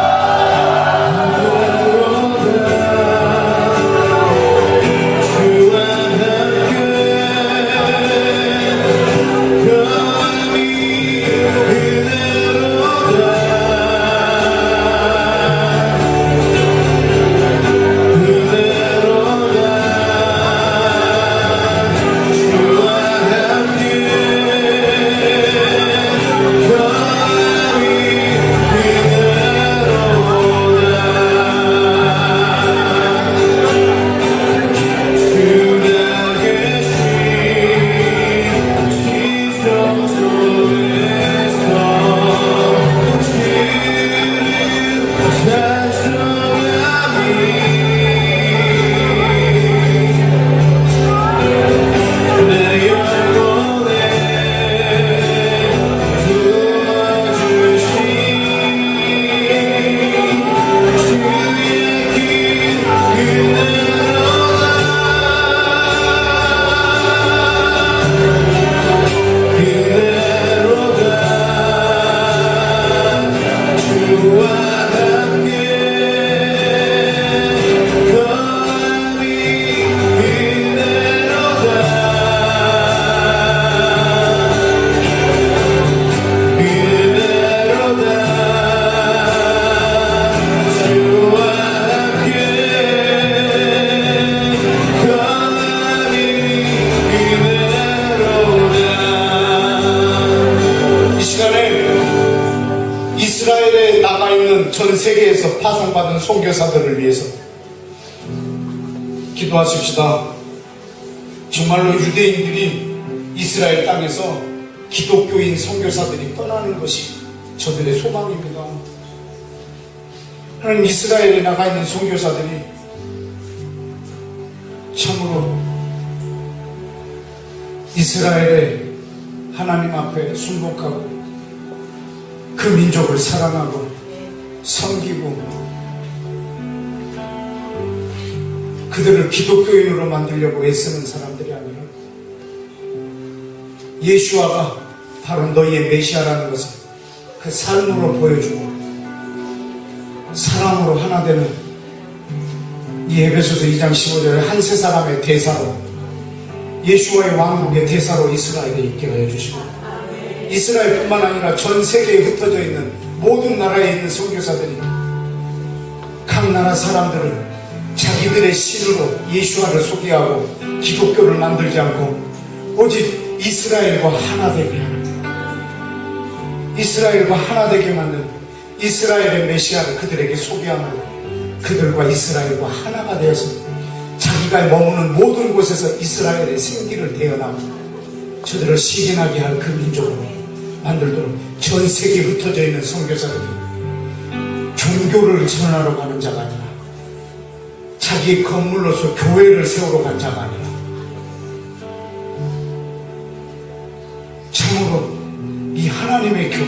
사랑받은 선교사들을 위해서 기도하십시다. 정말로 유대인들이 이스라엘 땅에서 기독교인 선교사들이 떠나는 것이 저들의 소망입니다. 하나님, 이스라엘에 나가 있는 선교사들이 참으로 이스라엘의 하나님 앞에 순복하고 그 민족을 사랑하고 섬기고 그들을 기독교인으로 만들려고 애쓰는 사람들이 아니라 예수아가 바로 너희의 메시아라는 것을 그 삶으로 보여주고 사랑으로 하나 되는 이 에베소서 2장 15절에 한 세 사람의 대사로 예수와의 왕국의 대사로 이스라엘에 있게 해주시고 이스라엘뿐만 아니라 전 세계에 흩어져 있는 모든 나라에 있는 선교사들이 각 나라 사람들을 자기들의 신으로 예수와를 소개하고 기독교를 만들지 않고 오직 이스라엘과 하나 되게 하는, 이스라엘과 하나 되게 만든 이스라엘의 메시아를 그들에게 소개함으로 그들과 이스라엘과 하나가 되어서 자기가 머무는 모든 곳에서 이스라엘의 생기를 태어나고 저들을 시인하게 할 그 민족으로 만들도록 전 세계에 흩어져 있는 선교사들이 종교를 전하러 가는 자가 아니라 자기의 건물로서 교회를 세우러 간 자가 아니라 참으로 이 하나님의 교회,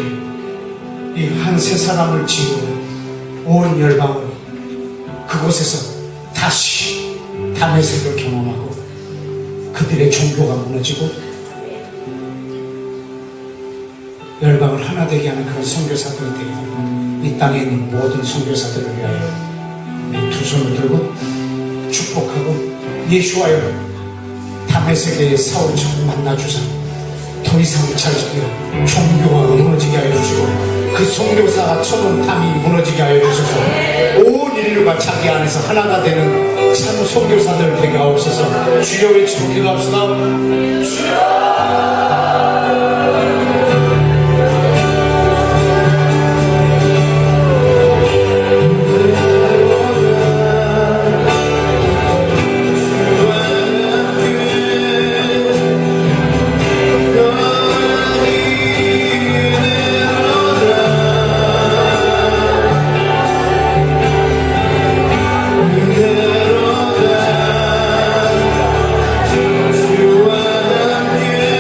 이 한 세 사람을 지으며 온 열방으로 그곳에서 다시 다메섹을 경험하고 그들의 종교가 무너지고 열방을 하나 되게 하는 그런 선교사들이 되게 이 땅에 있는 모든 선교사들을 위하여 이 두 손을 들고 축복하고 예수와의 다메섹의 사울처럼 만나주사 더 이상 자식이 종교가 무너지게 하여 주시고 그 선교사가 쳐놓은 담이 무너지게 하여 주셔서 온 인류가 자기 안에서 하나가 되는 참 선교사들 되게 하옵소서. 주여 외치고 기도합시다. 주와 함께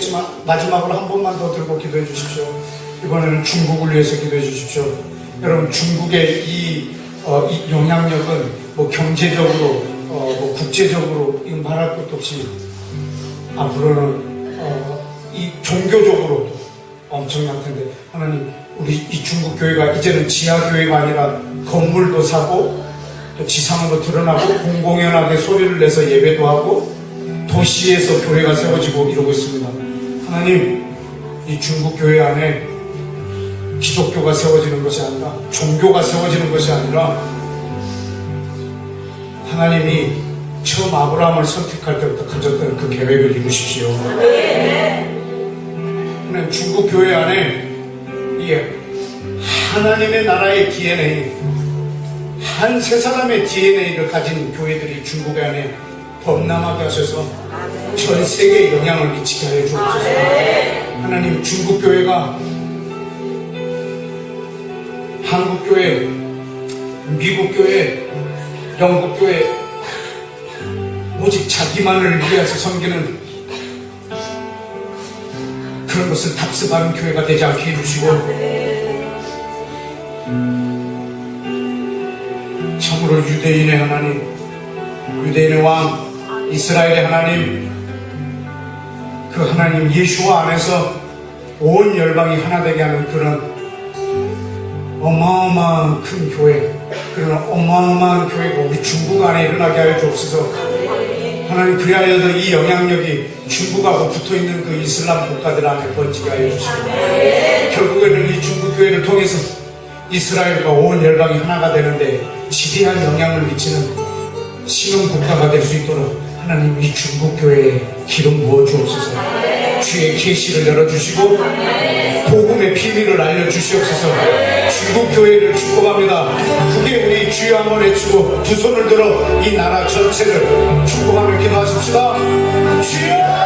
하겠지만 마지막으로 한 번만 더 들고 기도해 주십시오. 이번에는 중국을 위해서 기도해 주십시오. 여러분, 중국의 이 영향력은 뭐 경제적으로 뭐 국제적으로 이건 말할 것도 없이 앞으로는 이 종교적으로도 엄청날 텐데, 하나님, 우리 이 중국 교회가 이제는 지하 교회가 아니라 건물도 사고 또 지상으로 드러나고 공공연하게 소리를 내서 예배도 하고 도시에서 교회가 세워지고 이러고 있습니다. 하나님, 이 중국 교회 안에 기독교가 세워지는 것이 아니라 종교가 세워지는 것이 아니라 하나님이 처음 아브라함을 선택할 때부터 가졌던 그 계획을 이루십시오. 하나님, 중국 교회 안에 이게 하나님의 나라의 DNA, 한 세 사람의 DNA를 가진 교회들이 중국 안에 범람하게 하셔서 전 세계에 영향을 미치게 하여 주옵소서. 하나님, 중국 교회가 한국 교회, 미국 교회, 영국 교회 오직 자기만을 위해서 섬기는 그런 것을 답습하는 교회가 되지 않게 해주시고, 참으로 유대인의 하나님, 유대인의 왕, 이스라엘의 하나님, 그 하나님 예수와 안에서 온 열방이 하나 되게 하는 그런 어마어마한 큰 교회, 그런 어마어마한 교회가 우리 중국 안에 일어나게 하여 주옵소서. 하나님, 그리하여도 이 영향력이 중국하고 붙어있는 그 이슬람 국가들 안에 번지게 하여 주시고, 결국에는 이 중국 교회를 통해서 이스라엘과 온 열방이 하나가 되는데 지대한 영향을 미치는 신흥 국가가 될 수 있도록 하나님, 이 중국 교회에 기름 부어 주옵소서. 주의 계시를 열어주시고 복음의 비밀을 알려주시옵소서. 중국 교회를 축복합니다. 그게 우리 주여 한번 외치고 두 손을 들어 이 나라 전체를 축복하며 기도하십시다. 주여!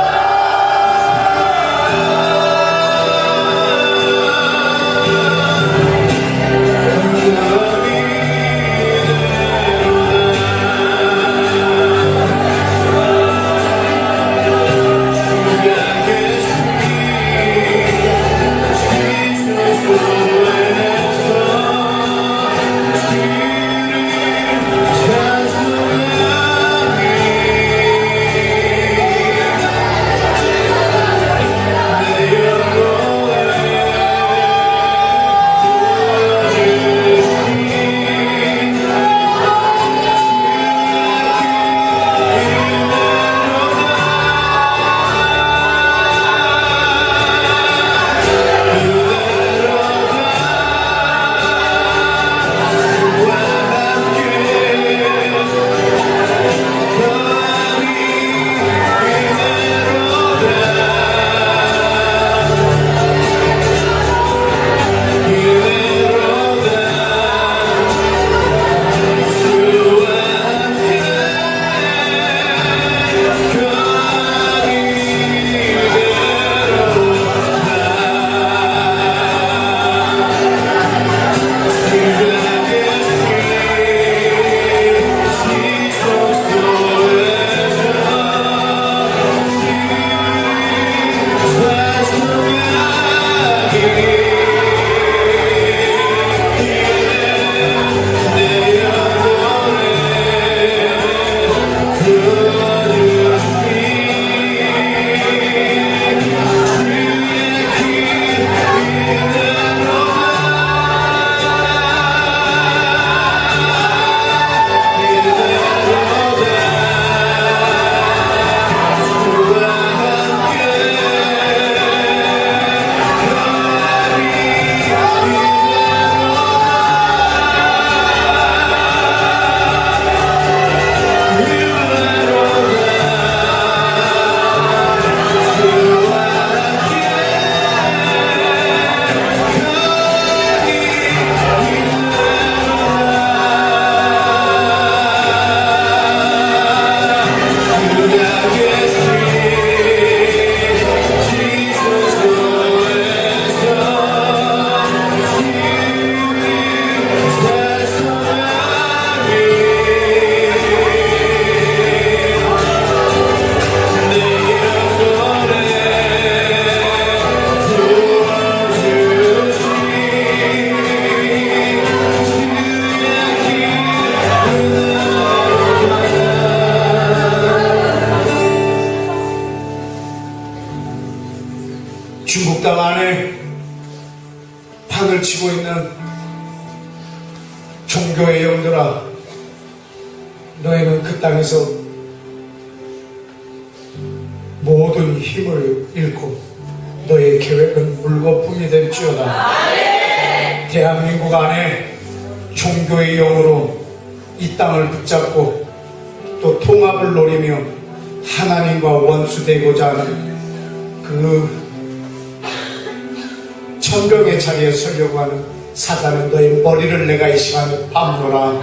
판을 치고 있는 종교의 영들아, 너희는 그 땅에서 모든 힘을 잃고 너의 계획은 물거품이 될지어다. 대한민국 안에 종교의 영으로 이 땅을 붙잡고 또 통합을 노리며 하나님과 원수되고자 하는 그 천병의 자리에 서려고 하는 사단은 너의 머리를 내가 이 시간에 밟노라.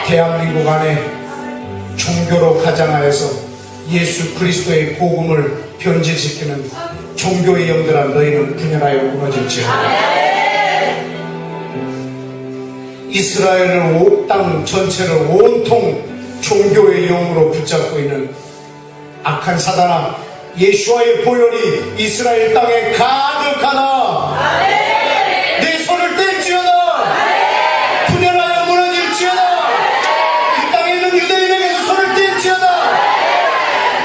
대한민국 안에 종교로 가장하여서 예수 그리스도의 복음을 변질시키는 종교의 영들아, 너희는 분열하여 무너질지어다. 이스라엘을 땅 전체를 온통 종교의 영으로 붙잡고 있는 악한 사단아, 예수와의 보혈이 이스라엘 땅에 가득하나 내 손을 뗄지어다. 분열하여 무너질지어다. 그 땅에 있는 유대인에게서 손을 뗄지어다.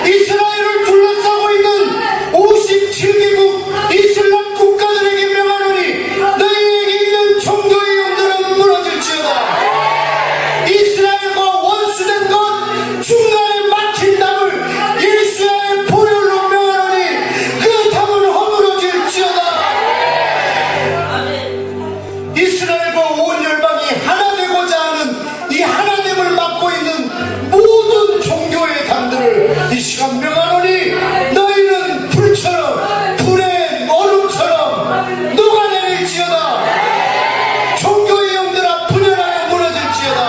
이스라엘을 둘러싸고 있는 57개국 이슬람 국가들에게 명하노니 너희에게 있는 종교의 영들은 무너질지어다. 이스라엘과 원수된 것 중간에 막힌 담을 예수의 보혈로 명하노니 그 담은 허물어질지어다. 이스라엘과 온 열방이 하나 되고자 하는 이 하나됨을 막고 있는 모든 종교의 담들을 이 시간 명하노니 너희는 불처럼 불의 얼음처럼 녹아내릴지어다. 종교의 영들아, 분열하여 무너질지어다.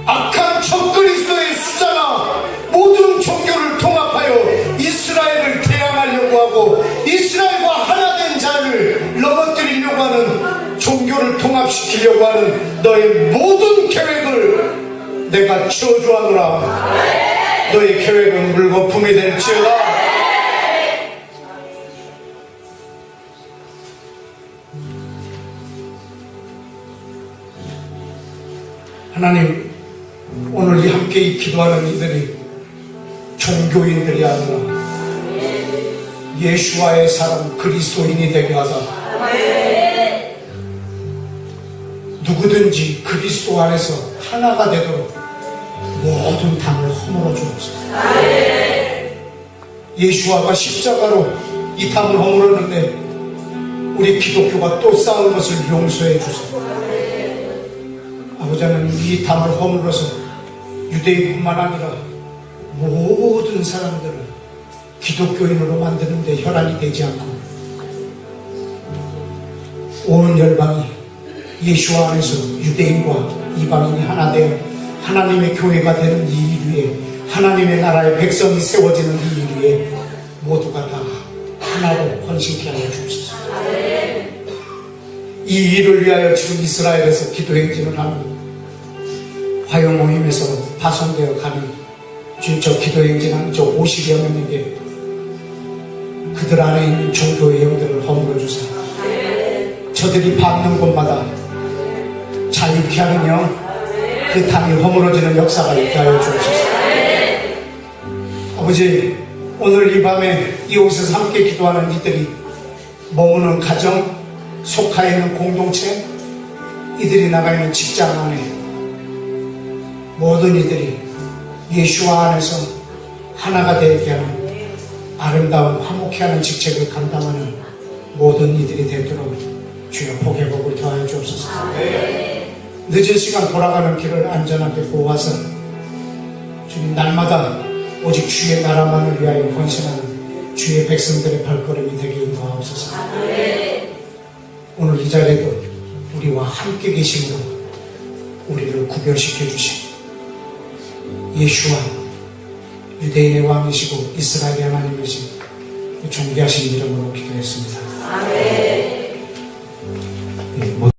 악한 적그리스도의 수장아, 모든 종교를 통합하여 이스라엘을 대항하려고 하고 이스라엘과 하나된 자를 넘어뜨리려고 하는, 종교를 통합시키려고 하는 너의 모든 계획을 내가 저주하노라. 너의 계획은 물거품이 될지어다. 하나님, 오늘 이 함께 기도하는 이들이 종교인들이 아니라 예수와의 사람 그리스도인이 되게 하사 누구든지 그리스도 안에서 하나가 되도록 모든 담을 허물어 주옵소서. 예수와가 십자가로 이 담을 허물었는데 우리 기독교가 또 쌓은 것을 용서해 주소서. 아버지 하나님, 이 담을 허물어서 유대인뿐만 아니라 모든 사람들을 기독교인으로 만드는데 혈안이 되지 않고 온 열방이 예수와 안에서 유대인과 이방인이 하나 되어 하나님의 교회가 되는 이 일 위에, 하나님의 나라의 백성이 세워지는 이 일 위에 모두가 다 하나로 헌신케 하여 주옵소서. 이 일을 위하여 지금 이스라엘에서 기도행진을 하는 화요 모임에서 파송되어 가는 저 기도행진하는 저 50여 명에게 그들 안에 있는 종교의 영들을 허물어 주사 저들이 밟는 곳마다 자유케 하는 영, 그 담이 허물어지는 역사가 있게 하여 주옵소서. 아버지, 오늘 이 밤에 이곳에서 함께 기도하는 이들이 머무는 가정, 속하 있는 공동체, 이들이 나가 있는 직장 안에 모든 이들이 예수와 안에서 하나가 되게 하는 아름다운 화목케 하는 직책을 감당하는 모든 이들이 되도록 주여 복의 복을 더하여 주옵소서. 늦은 시간 돌아가는 길을 안전하게 보호하사 주님, 날마다 오직 주의 나라만을 위하여 헌신하는 주의 백성들의 발걸음이 되게 인도하옵소서. 오늘 이 자리에도 우리와 함께 계심으로 우리를 구별시켜 주시고 예수와 유대인의 왕이시고 이스라엘의 하나님이신 존귀하신 이름으로 기도했습니다. 아멘.